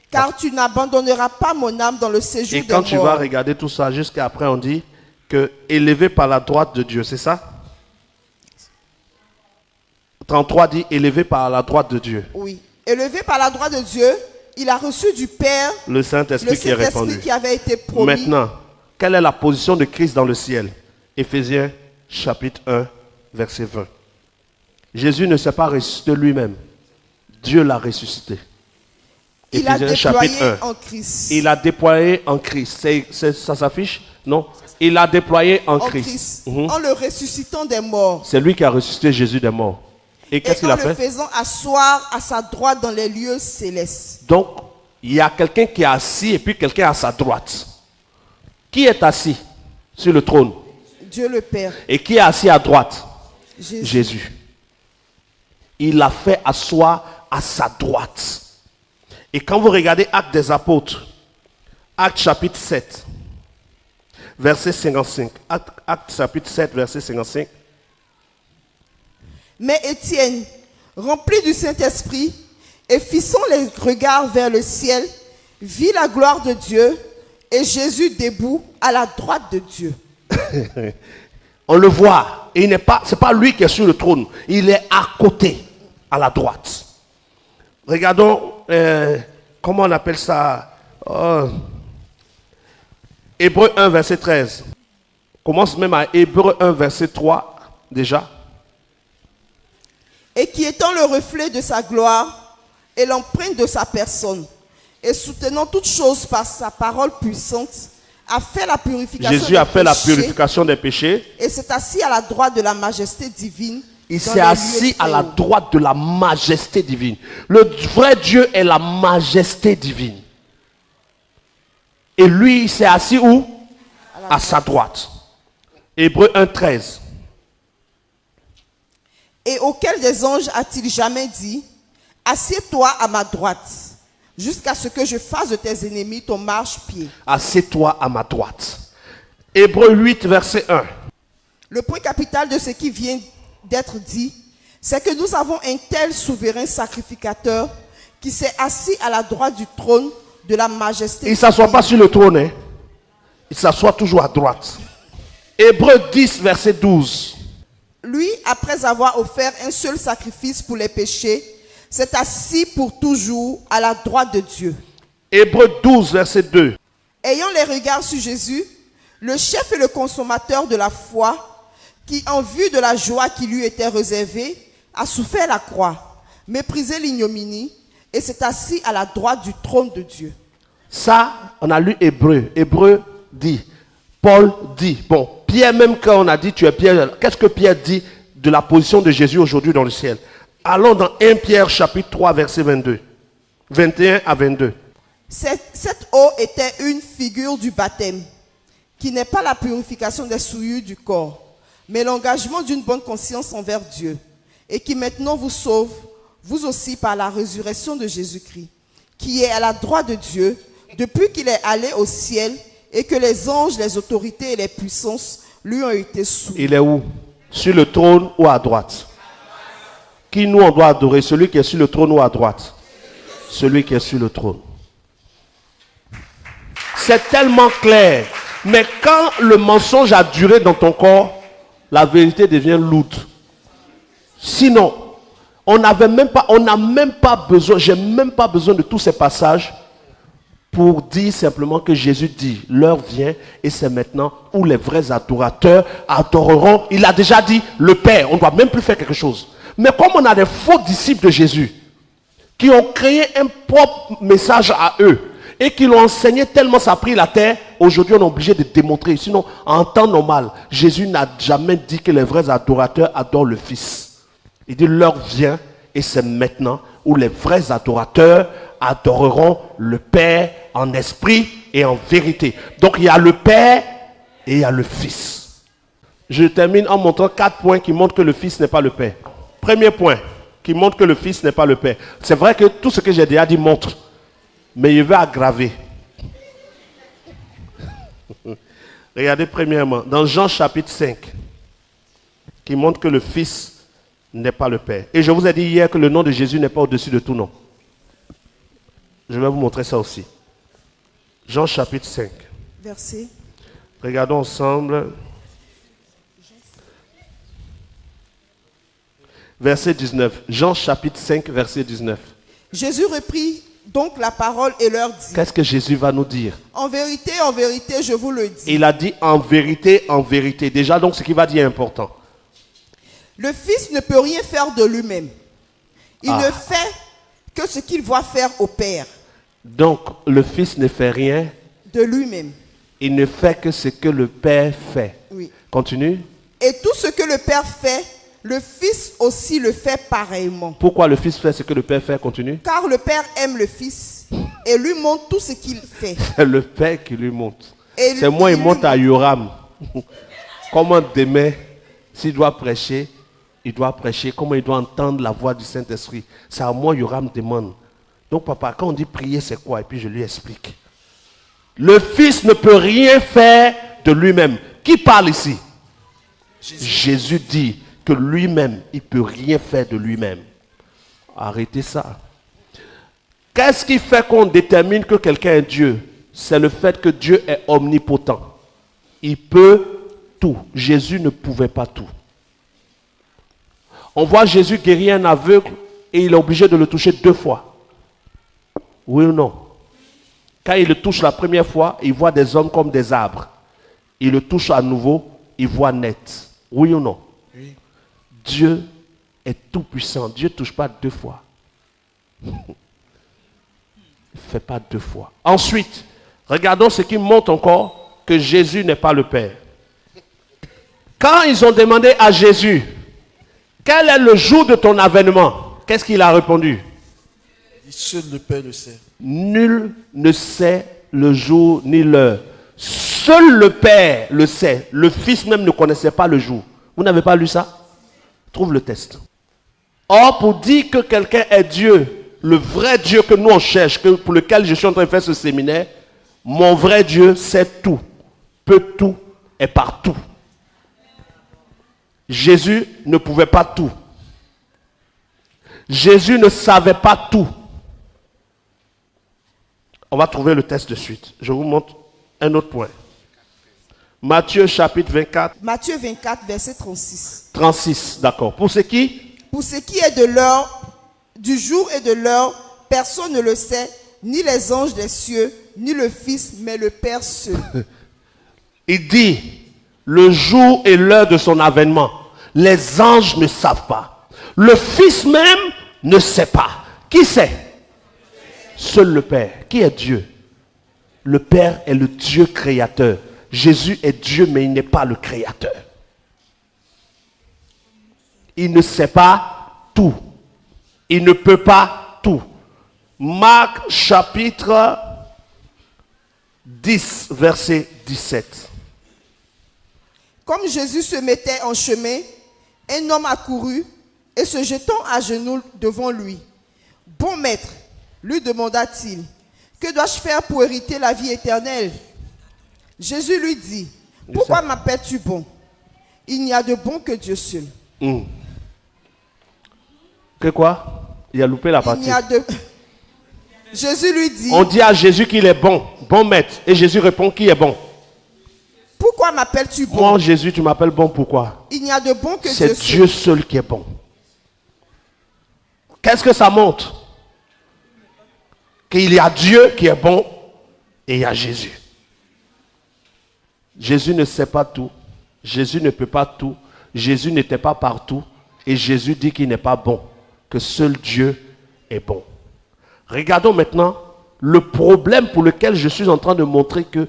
Car tu n'abandonneras pas mon âme dans le séjour Et des quand tu vas morts. regarder tout ça, jusqu'à après on dit que élevé par la droite de Dieu, c'est ça? 33 dit élevé par la droite de Dieu. Oui. Élevé par la droite de Dieu, il a reçu du Père Le Saint-Esprit le qui est répandu. Saint-Esprit qui avait été promis. Maintenant, quelle est la position de Christ dans le ciel? Éphésiens chapitre 1, verset 20. Jésus ne s'est pas ressuscité lui-même. Dieu l'a ressuscité. Il a Éphésiens déployé chapitre 1. en Christ. Il a déployé en Christ. Ça s'affiche? Non. Il a déployé en En Christ. Christ. Mhm. En le ressuscitant des morts. C'est lui qui a ressuscité Jésus des morts. Et Et qu'est-ce qu'il en a le fait? faisant asseoir à sa droite dans les lieux célestes. Donc, il y a quelqu'un qui est assis et puis quelqu'un à sa droite. Qui est assis sur le trône? Dieu le Père. Et qui est assis à droite? Jésus. Jésus. Il l'a fait asseoir à sa droite. Et quand vous regardez Actes des Apôtres, Actes chapitre 7, verset 55. Actes chapitre 7, verset 55. Mais Étienne, rempli du Saint-Esprit, et fixant les regards vers le ciel, vit la gloire de Dieu et Jésus debout à la droite de Dieu. On le voit. Et c'est pas lui qui est sur le trône. Il est à côté, à la droite. Regardons, comment on appelle ça? Hébreux 1, verset 13. Commence même à Hébreux 1, verset 3, déjà. Et qui étant le reflet de sa gloire et l'empreinte de sa personne, et soutenant toutes choses par sa parole puissante, a fait la purification Jésus a fait la péchés, purification des péchés. et s'est assis à la droite de la majesté divine. Il dans s'est les assis lieux à la très hauts. droite de la majesté divine. Le vrai Dieu est la majesté divine. Et lui, il s'est assis où? À sa droite. Hébreux 1, 13. Et auquel des anges a-t-il jamais dit, assieds-toi à ma droite, jusqu'à ce que je fasse de tes ennemis ton marchepied. Assieds-toi à ma droite. Hébreux 8, verset 1. Le point capital de ce qui vient d'être dit, c'est que nous avons un tel souverain sacrificateur qui s'est assis à la droite du trône de la majesté. Il ne s'assoit pas sur le trône. Hein. Il s'assoit toujours à droite. Hébreux 10, verset 12. Lui, après avoir offert un seul sacrifice pour les péchés, s'est assis pour toujours à la droite de Dieu. Hébreux 12, verset 2. Ayant les regards sur Jésus, le chef et le consommateur de la foi, qui en vue de la joie qui lui était réservée, a souffert la croix, méprisé l'ignominie, et s'est assis à la droite du trône de Dieu. Ça, on a lu Hébreu. Hébreu dit, Paul dit, bon, Pierre, même quand on a dit tu es Pierre, qu'est-ce que Pierre dit de la position de Jésus aujourd'hui dans le ciel? Allons dans 1 Pierre chapitre 3, verset 22. 21 à 22. Cette eau était une figure du baptême, qui n'est pas la purification des souillures du corps, mais l'engagement d'une bonne conscience envers Dieu, et qui maintenant vous sauve, vous aussi par la résurrection de Jésus-Christ, qui est à la droite de Dieu, depuis qu'il est allé au ciel, et que les anges, les autorités et les puissances lui ont été soumis. Il est où? Sur le trône ou à droite? Qui nous on doit adorer? Celui qui est sur le trône ou à droite? Celui qui est sur le trône. C'est tellement clair. Mais quand le mensonge a duré dans ton corps, la vérité devient lourde. Sinon, on n'a même pas besoin, j'ai même pas besoin de tous ces passages pour dire simplement que Jésus dit, l'heure vient et c'est maintenant où les vrais adorateurs adoreront. Il a déjà dit, le Père, on ne doit même plus faire quelque chose. Mais comme on a des faux disciples de Jésus, qui ont créé un propre message à eux, et qui l'ont enseigné tellement ça a pris la terre, aujourd'hui on est obligé de démontrer. Sinon, en temps normal, Jésus n'a jamais dit que les vrais adorateurs adorent le Fils. Il dit, l'heure vient et c'est maintenant où les vrais adorateurs adoreront le Père en esprit et en vérité. Donc il y a le Père et il y a le Fils. Je termine en montrant 4 points qui montrent que le Fils n'est pas le Père. Premier point qui montre que le Fils n'est pas le Père. C'est vrai que tout ce que j'ai déjà dit montre. Mais il veut aggraver. Regardez premièrement, dans Jean chapitre 5, qui montre que le Fils n'est pas le Père. Et je vous ai dit hier que le nom de Jésus n'est pas au-dessus de tout nom. Je vais vous montrer ça aussi. Jean chapitre 5. Verset. Regardons ensemble. Verset 19. Jean chapitre 5, verset 19. Jésus reprit donc la parole et leur dit, Qu'est-ce que Jésus va nous dire? en vérité, je vous le dis. Il a dit en vérité, en vérité. Déjà, donc, ce qu'il va dire est important. Le Fils ne peut rien faire de lui-même. Il ne fait que ce qu'il voit faire au Père. Donc, le Fils ne fait rien. De lui-même. Il ne fait que ce que le Père fait. Oui. Continue. Et tout ce que le Père fait, le Fils aussi le fait pareillement. Pourquoi le Fils fait ce que le Père fait? Continue. Car le Père aime le Fils et lui montre tout ce qu'il fait. C'est le Père qui lui montre. Et C'est moi, il lui- monte à Yoram. Comment demain, s'il doit prêcher, il doit prêcher. Comment il doit entendre la voix du Saint-Esprit. C'est à moi, Yoram demande. Donc, papa, quand on dit prier, c'est quoi? Et puis je lui explique. Le Fils ne peut rien faire de lui-même. Qui parle ici? Jésus dit que lui-même, il ne peut rien faire de lui-même. Arrêtez ça. Qu'est-ce qui fait qu'on détermine que quelqu'un est Dieu? C'est le fait que Dieu est omnipotent. Il peut tout. Jésus ne pouvait pas tout. On voit Jésus guérir un aveugle et il est obligé de le toucher 2 fois. Oui ou non? Quand il le touche la première fois, il voit des hommes comme des arbres. Il le touche à nouveau, il voit net. Oui ou non? Oui. Dieu est tout puissant. Dieu ne touche pas 2 fois. Il ne fait pas 2 fois. Ensuite, regardons ce qui montre encore que Jésus n'est pas le Père. Quand ils ont demandé à Jésus, quel est le jour de ton avènement? Qu'est-ce qu'il a répondu? Seul le Père le sait. Nul ne sait le jour ni l'heure. Seul le Père le sait. Le Fils même ne connaissait pas le jour. Vous n'avez pas lu ça? Trouve le texte. Or, pour dire que quelqu'un est Dieu, le vrai Dieu que nous on cherche, pour lequel je suis en train de faire ce séminaire, mon vrai Dieu sait tout, peut tout et partout. Jésus ne pouvait pas tout. Jésus ne savait pas tout. On va trouver le texte de suite. Je vous montre un autre point. Matthieu chapitre 24. Matthieu 24, verset 36. 36, d'accord. Pour ce qui? Pour ce qui est de l'heure, du jour et de l'heure, personne ne le sait, ni les anges des cieux, ni le Fils, mais le Père seul. Il dit, le jour et l'heure de son avènement, les anges ne savent pas. Le Fils même ne sait pas. Qui sait? Seul le Père. Qui est Dieu? Le Père est le Dieu créateur. Jésus est Dieu, mais il n'est pas le créateur. Il ne sait pas tout. Il ne peut pas tout. Marc chapitre 10, verset 17. Comme Jésus se mettait en chemin, un homme accourut et se jetant à genoux devant lui. « Bon maître, lui demanda-t-il, que dois-je faire pour hériter la vie éternelle ?» Jésus lui dit, « Pourquoi m'appelles-tu bon? Il n'y a de bon que Dieu seul. » Que quoi? Il a loupé la partie. Jésus lui dit, on dit à Jésus qu'il est bon, bon maître. Et Jésus répond, qui est bon? Pourquoi m'appelles-tu bon? Moi, Jésus, tu m'appelles bon, pourquoi? Il n'y a de bon que Dieu seul. C'est Dieu seul qui est bon. Qu'est-ce que ça montre? Qu'il y a Dieu qui est bon et il y a Jésus. Jésus ne sait pas tout. Jésus ne peut pas tout. Jésus n'était pas partout. Et Jésus dit qu'il n'est pas bon. Que seul Dieu est bon. Regardons maintenant le problème pour lequel je suis en train de montrer que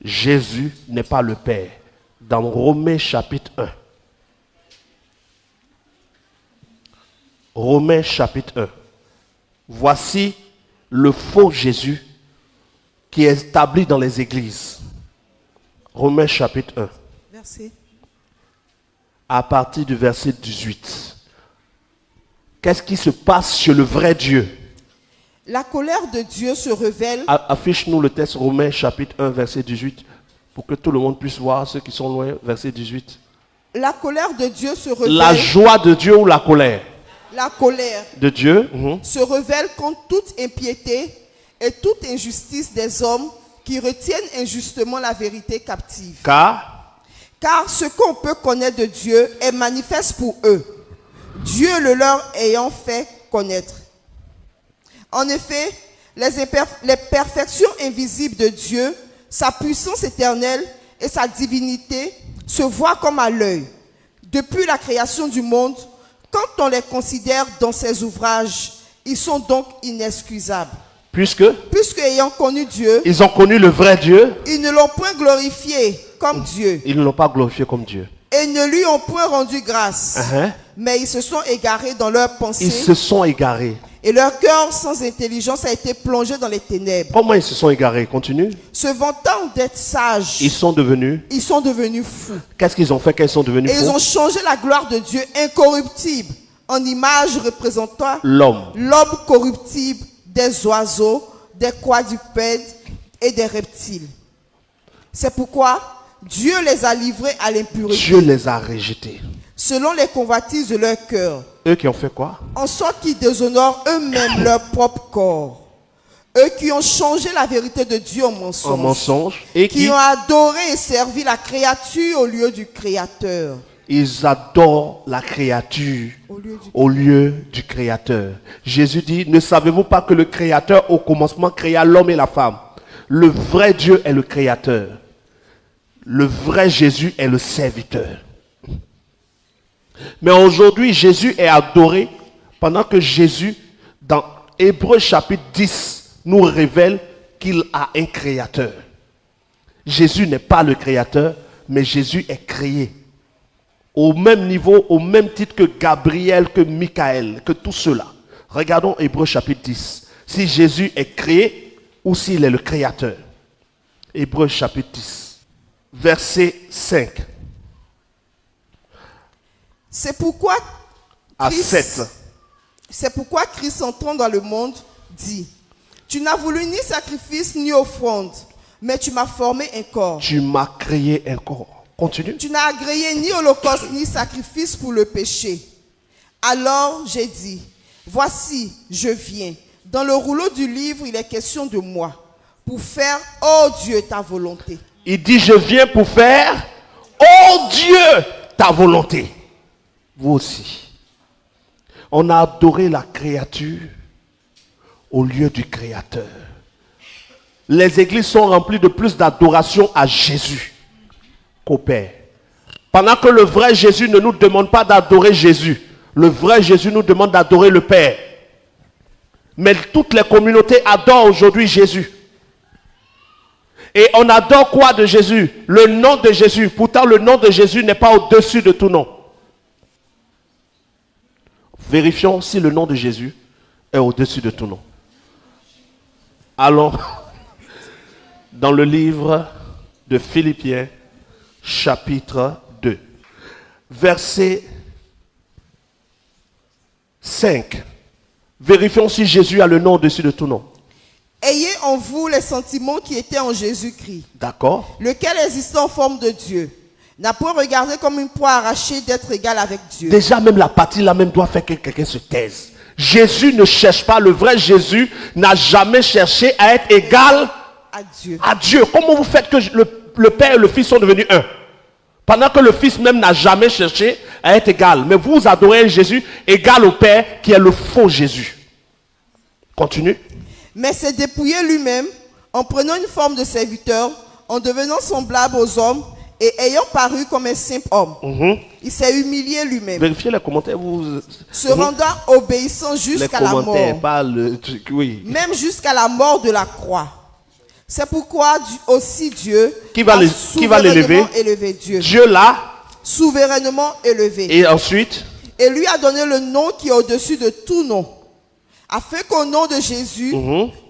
Jésus n'est pas le Père. Dans Romains chapitre 1. Romains chapitre 1. Voici le faux Jésus qui est établi dans les églises. Romains chapitre 1. Verset. À partir du verset 18. Qu'est-ce qui se passe chez le vrai Dieu? La colère de Dieu se révèle. Affiche-nous le texte Romains chapitre 1 verset 18 pour que tout le monde puisse voir, ceux qui sont loin, verset 18. La colère de Dieu se révèle. La joie de Dieu ou la colère? La colère de Dieu se révèle contre toute impiété et toute injustice des hommes qui retiennent injustement la vérité captive. Car ce qu'on peut connaître de Dieu est manifeste pour eux, Dieu le leur ayant fait connaître. En effet, les perfections invisibles de Dieu, sa puissance éternelle et sa divinité se voient comme à l'œil. Depuis la création du monde, quand on les considère dans ses ouvrages, ils sont donc inexcusables. Puisque ayant connu Dieu, ils ont connu le vrai Dieu, ils ne l'ont point glorifié comme Dieu. Ils ne l'ont pas glorifié comme Dieu. Et ne lui ont point rendu grâce. Mais ils se sont égarés dans leurs pensées. Ils se sont égarés. Et leur cœur sans intelligence a été plongé dans les ténèbres. Comment ils se sont égarés? Continue. Se vantant d'être sages, Ils sont devenus. fous. Qu'est-ce qu'ils ont fait quand ils sont devenus Et ils fous? ont changé la gloire de Dieu incorruptible en image représentant L'homme. l'homme corruptible des oiseaux, des quadrupèdes et des reptiles. C'est pourquoi Dieu les a livrés à l'impureté Dieu les a rejetés. selon les convoitises de leur cœur, Eux qui ont fait quoi? en sorte qu'ils déshonorent eux-mêmes leur propre corps. Eux qui ont changé la vérité de Dieu en mensonge, En mensonge. Et qui ont adoré et servi la créature au lieu du Créateur. ils adorent la créature au lieu du Créateur. Jésus dit, ne savez-vous pas que le Créateur au commencement créa l'homme et la femme? Le vrai Dieu est le Créateur. Le vrai Jésus est le serviteur. Mais aujourd'hui, Jésus est adoré pendant que Jésus, dans Hébreux chapitre 10, nous révèle qu'il a un créateur. Jésus n'est pas le créateur, mais Jésus est créé. Au même niveau, au même titre que Gabriel, que Michael, que tous ceux-là. Regardons Hébreux chapitre 10. Si Jésus est créé ou s'il est le créateur. Hébreux chapitre 10, verset 5 C'est pourquoi à Christ, 7. c'est pourquoi Christ entrant dans le monde dit, tu n'as voulu ni sacrifice ni offrande, mais tu m'as formé un corps. Tu m'as créé un corps. Continue. Tu n'as agréé ni holocauste ni sacrifice pour le péché. Alors j'ai dit, voici, je viens. Dans le rouleau du livre, il est question de moi, pour faire, ô Dieu, ta volonté. Il dit, je viens pour faire, oh Dieu, ta volonté. Vous aussi. On a adoré la créature au lieu du Créateur. Les églises sont remplies de plus d'adoration à Jésus qu'au Père. Pendant que le vrai Jésus ne nous demande pas d'adorer Jésus, le vrai Jésus nous demande d'adorer le Père. Mais toutes les communautés adorent aujourd'hui Jésus. Et on adore quoi de Jésus? Le nom de Jésus. Pourtant, le nom de Jésus n'est pas au-dessus de tout nom. Vérifions si le nom de Jésus est au-dessus de tout nom. Allons dans le livre de Philippiens, chapitre 2, verset 5. Vérifions si Jésus a le nom au-dessus de tout nom. Ayez en vous les sentiments qui étaient en Jésus-Christ, D'accord? lequel existant en forme de Dieu, n'a point regardé comme une proie arrachée d'être égal avec Dieu. Déjà, même la partie là même doit faire que quelqu'un se taise. Jésus ne cherche pas, le vrai Jésus n'a jamais cherché à être égal À Dieu. à Dieu. Comment vous faites que le Père et le Fils sont devenus un? Pendant que le Fils même n'a jamais cherché à être égal. Mais vous adorez Jésus égal au Père qui est le faux Jésus. Continue. Mais s'est dépouillé lui-même en prenant une forme de serviteur, en devenant semblable aux hommes et ayant paru comme un simple homme. Il s'est humilié lui-même, Vérifiez les commentaires. se rendant obéissant les jusqu'à la commentaires, mort, pas le truc, oui. même jusqu'à la mort de la croix. C'est pourquoi aussi Dieu Qui va a l'élever? souverainement élevé Dieu, Dieu là, souverainement élevé, et ensuite, et lui a donné le nom qui est au-dessus de tout nom, afin qu'au nom de Jésus,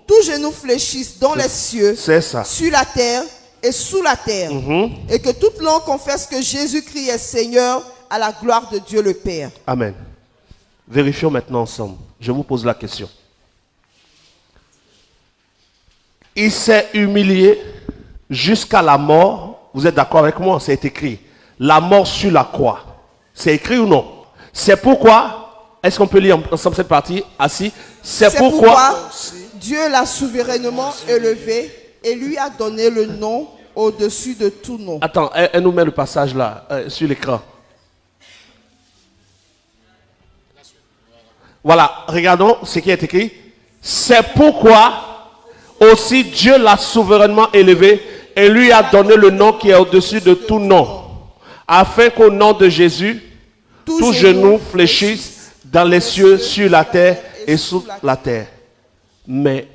tout genou fléchisse dans les cieux, c'est ça. sur la terre et sous la terre, et que toute langue confesse que Jésus-Christ est Seigneur à la gloire de Dieu le Père. Amen. Vérifions maintenant ensemble. Je vous pose la question. Il s'est humilié jusqu'à la mort. Vous êtes d'accord avec moi? C'est écrit. La mort sur la croix. C'est écrit ou non? C'est pourquoi, est-ce qu'on peut lire ensemble cette partie assis? C'est pourquoi Dieu l'a souverainement élevé et lui a donné le nom au-dessus de tout nom. Attends, elle nous met le passage là, sur l'écran. Voilà, regardons ce qui est écrit. C'est pourquoi aussi Dieu l'a souverainement élevé et lui a donné le nom qui est au-dessus de tout nom, afin qu'au nom de Jésus, tout genou fléchisse dans les cieux, sur la terre et sous la terre. Mais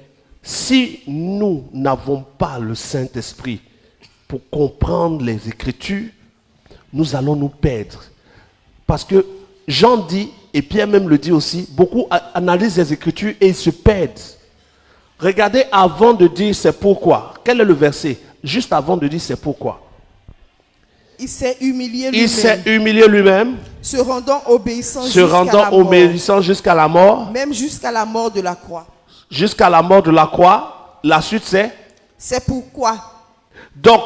si nous n'avons pas le Saint-Esprit pour comprendre les Écritures, nous allons nous perdre. Parce que Jean dit, et Pierre même le dit aussi, beaucoup analysent les Écritures et ils se perdent. Regardez avant de dire c'est pourquoi. Quel est le verset? Juste avant de dire c'est pourquoi. Il s'est humilié Il s'est lui-même, humilié lui-même, se rendant obéissant se jusqu'à rendant la mort, obéissant jusqu'à la mort, même jusqu'à la mort de la croix. jusqu'à la mort de la croix. La suite c'est, C'est pourquoi donc,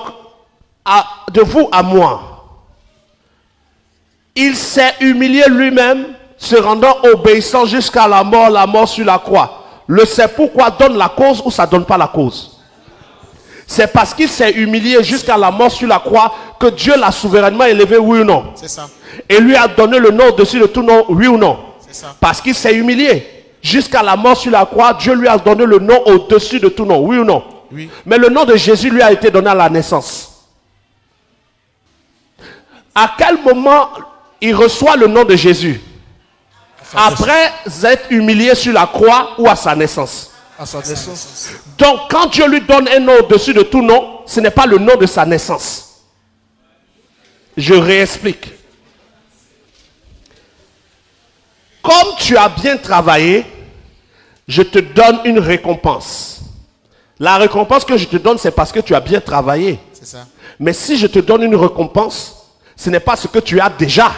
de vous à moi, il s'est humilié lui-même, se rendant obéissant jusqu'à la mort sur la croix. Le c'est pourquoi donne la cause ou ça donne pas la cause? C'est parce qu'il s'est humilié jusqu'à la mort sur la croix que Dieu l'a souverainement élevé, oui ou non? C'est ça. Et lui a donné le nom au-dessus de tout nom, oui ou non? C'est ça. Parce qu'il s'est humilié jusqu'à la mort sur la croix, Dieu lui a donné le nom au-dessus de tout nom, oui ou non? Oui. Mais le nom de Jésus lui a été donné à la naissance. À quel moment il reçoit le nom de Jésus? Après être humilié sur la croix ou à sa naissance? À sa naissance. Donc quand Dieu lui donne un nom au-dessus de tout nom, ce n'est pas le nom de sa naissance. Je réexplique. Comme tu as bien travaillé, je te donne une récompense. La récompense que je te donne, c'est parce que tu as bien travaillé. C'est ça. Mais si je te donne une récompense, ce n'est pas ce que tu as déjà.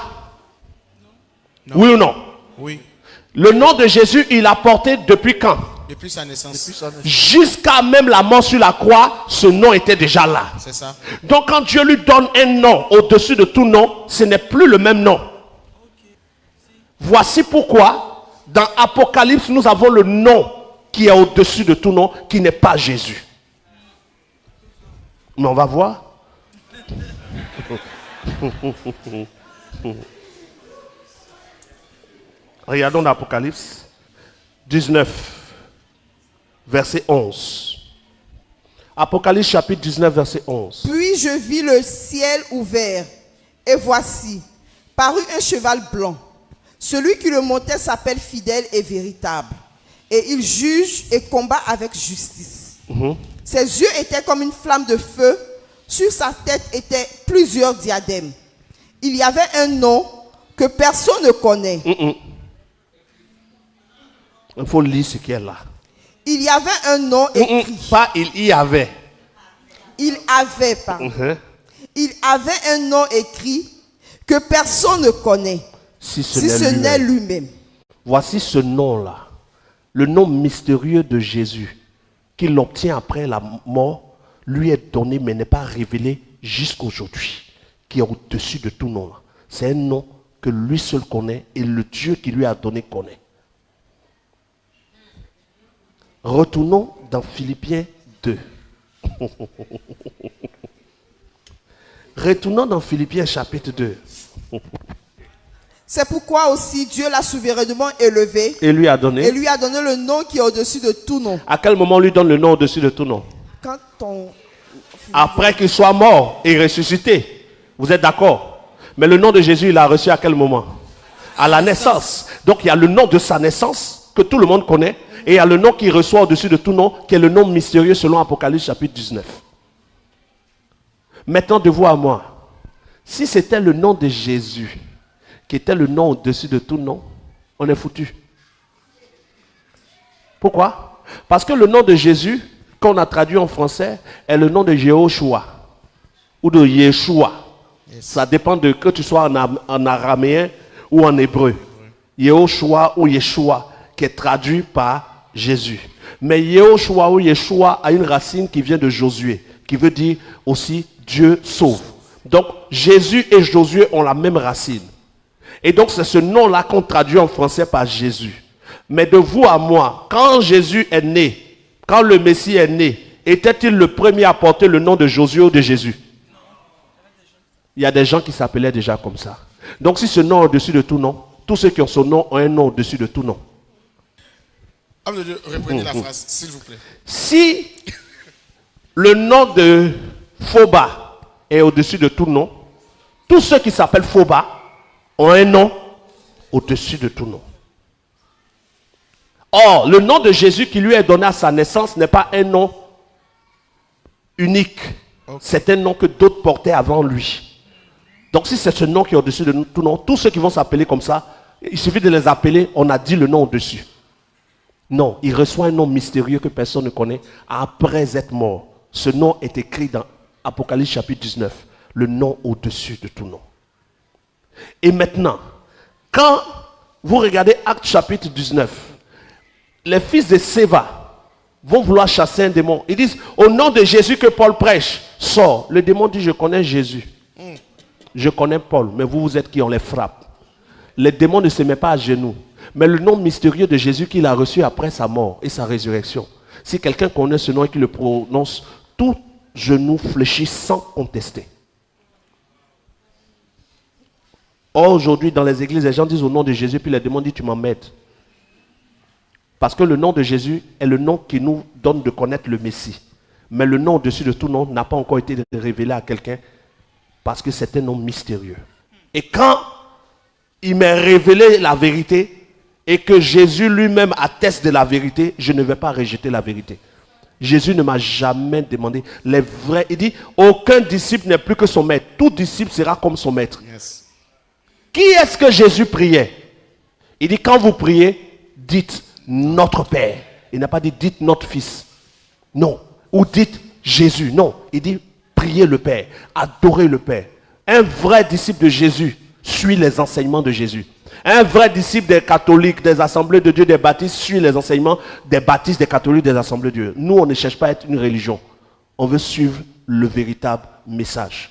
Non. Oui ou non? Oui. Le nom de Jésus, il a porté depuis quand? Depuis sa naissance. Jusqu'à même la mort sur la croix, ce nom était déjà là. C'est ça. Donc quand Dieu lui donne un nom au-dessus de tout nom, ce n'est plus le même nom. Voici pourquoi, dans Apocalypse, nous avons le nom qui est au-dessus de tout nom, qui n'est pas Jésus. Mais on va voir. Regardons l'Apocalypse 19, verset 11. Apocalypse chapitre 19, verset 11. Puis je vis le ciel ouvert, et voici, parut un cheval blanc. Celui qui le montait s'appelle fidèle et véritable, et il juge et combat avec justice. Ses yeux étaient comme une flamme de feu, sur sa tête étaient plusieurs diadèmes. Il y avait un nom que personne ne connaît. Il faut lire ce qui est là. Il y avait un nom écrit. Pas il y avait. Il avait, pardon. Il avait un nom écrit que personne ne connaît, Si si ce n'est lui-même. Voici ce nom-là, le nom mystérieux de Jésus, qu'il obtient après la mort, lui est donné mais n'est pas révélé jusqu'aujourd'hui, qui est au-dessus de tout nom. C'est un nom que lui seul connaît et le Dieu qui lui a donné connaît. Retournons dans Philippiens 2. Retournons dans Philippiens chapitre 2. C'est pourquoi aussi Dieu l'a souverainement élevé Et lui a donné. et lui a donné le nom qui est au-dessus de tout nom. À quel moment on lui donne le nom au-dessus de tout nom? Quand on... Après qu'il soit mort et ressuscité. Vous êtes d'accord? Mais le nom de Jésus, il a reçu à quel moment? À la naissance. Donc il y a le nom de sa naissance que tout le monde connaît. Et il y a le nom qu'il reçoit au-dessus de tout nom, qui est le nom mystérieux selon Apocalypse chapitre 19. Maintenant de vous à moi. Si c'était le nom de Jésus, qui était le nom au-dessus de tout nom, on est foutu. Pourquoi? Parce que le nom de Jésus, qu'on a traduit en français, est le nom de Jéhoshua ou de Yeshua. Ça dépend de que tu sois en araméen ou en hébreu. Yehoshua ou Yeshua, qui est traduit par Jésus. Mais Yehoshua ou Yeshua a une racine qui vient de Josué, qui veut dire aussi Dieu sauve. Donc Jésus et Josué ont la même racine. Et donc c'est ce nom-là qu'on traduit en français par Jésus. Mais de vous à moi, quand Jésus est né, quand le Messie est né, était-il le premier à porter le nom de Josué ou de Jésus? Il y a des gens qui s'appelaient déjà comme ça. Donc si ce nom est au-dessus de tout nom, tous ceux qui ont son nom ont un nom au-dessus de tout nom. Homme de Dieu, reprenez la phrase, s'il vous plaît. Si le nom de Phoba est au-dessus de tout nom, tous ceux qui s'appellent Phoba ont un nom au-dessus de tout nom. Or, le nom de Jésus qui lui est donné à sa naissance n'est pas un nom unique. C'est un nom que d'autres portaient avant lui. Donc si c'est ce nom qui est au-dessus de tout nom, tous ceux qui vont s'appeler comme ça Il suffit de les appeler, on a dit le nom au-dessus. Non, il reçoit un nom mystérieux que personne ne connaît après être mort. Ce nom est écrit dans Apocalypse chapitre 19. Le nom au-dessus de tout nom. Et maintenant, quand vous regardez Actes chapitre 19, les fils de Séva vont vouloir chasser un démon. Ils disent, au nom de Jésus que Paul prêche, sors. Le démon dit, je connais Jésus. Je connais Paul, mais vous êtes qui on les frappe. Les démons ne se mettent pas à genoux. Mais le nom mystérieux de Jésus qu'il a reçu après sa mort et sa résurrection, si quelqu'un connaît ce nom et qu'il le prononce, tout genou fléchit sans contester. Or, aujourd'hui, dans les églises, les gens disent au nom de Jésus, puis les démons disent, tu m'emmènes. Parce que le nom de Jésus est le nom qui nous donne de connaître le Messie. Mais le nom au-dessus de tout nom n'a pas encore été révélé à quelqu'un parce que c'est un nom mystérieux. Et quand il m'a révélé la vérité et que Jésus lui-même atteste de la vérité, je ne vais pas rejeter la vérité. Jésus ne m'a jamais demandé les vrais. Il dit, aucun disciple n'est plus que son maître. Tout disciple sera comme son maître. Yes. Qui est-ce que Jésus priait? Il dit, quand vous priez, dites notre Père. Il n'a pas dit, dites notre Fils. Non. Ou dites Jésus. Non. Il dit, priez le Père. Adorez le Père. Un vrai disciple de Jésus suit les enseignements de Jésus. Un vrai disciple des catholiques, des assemblées de Dieu, des baptistes, suit les enseignements des baptistes, des catholiques, des assemblées de Dieu. Nous, on ne cherche pas à être une religion. On veut suivre le véritable message.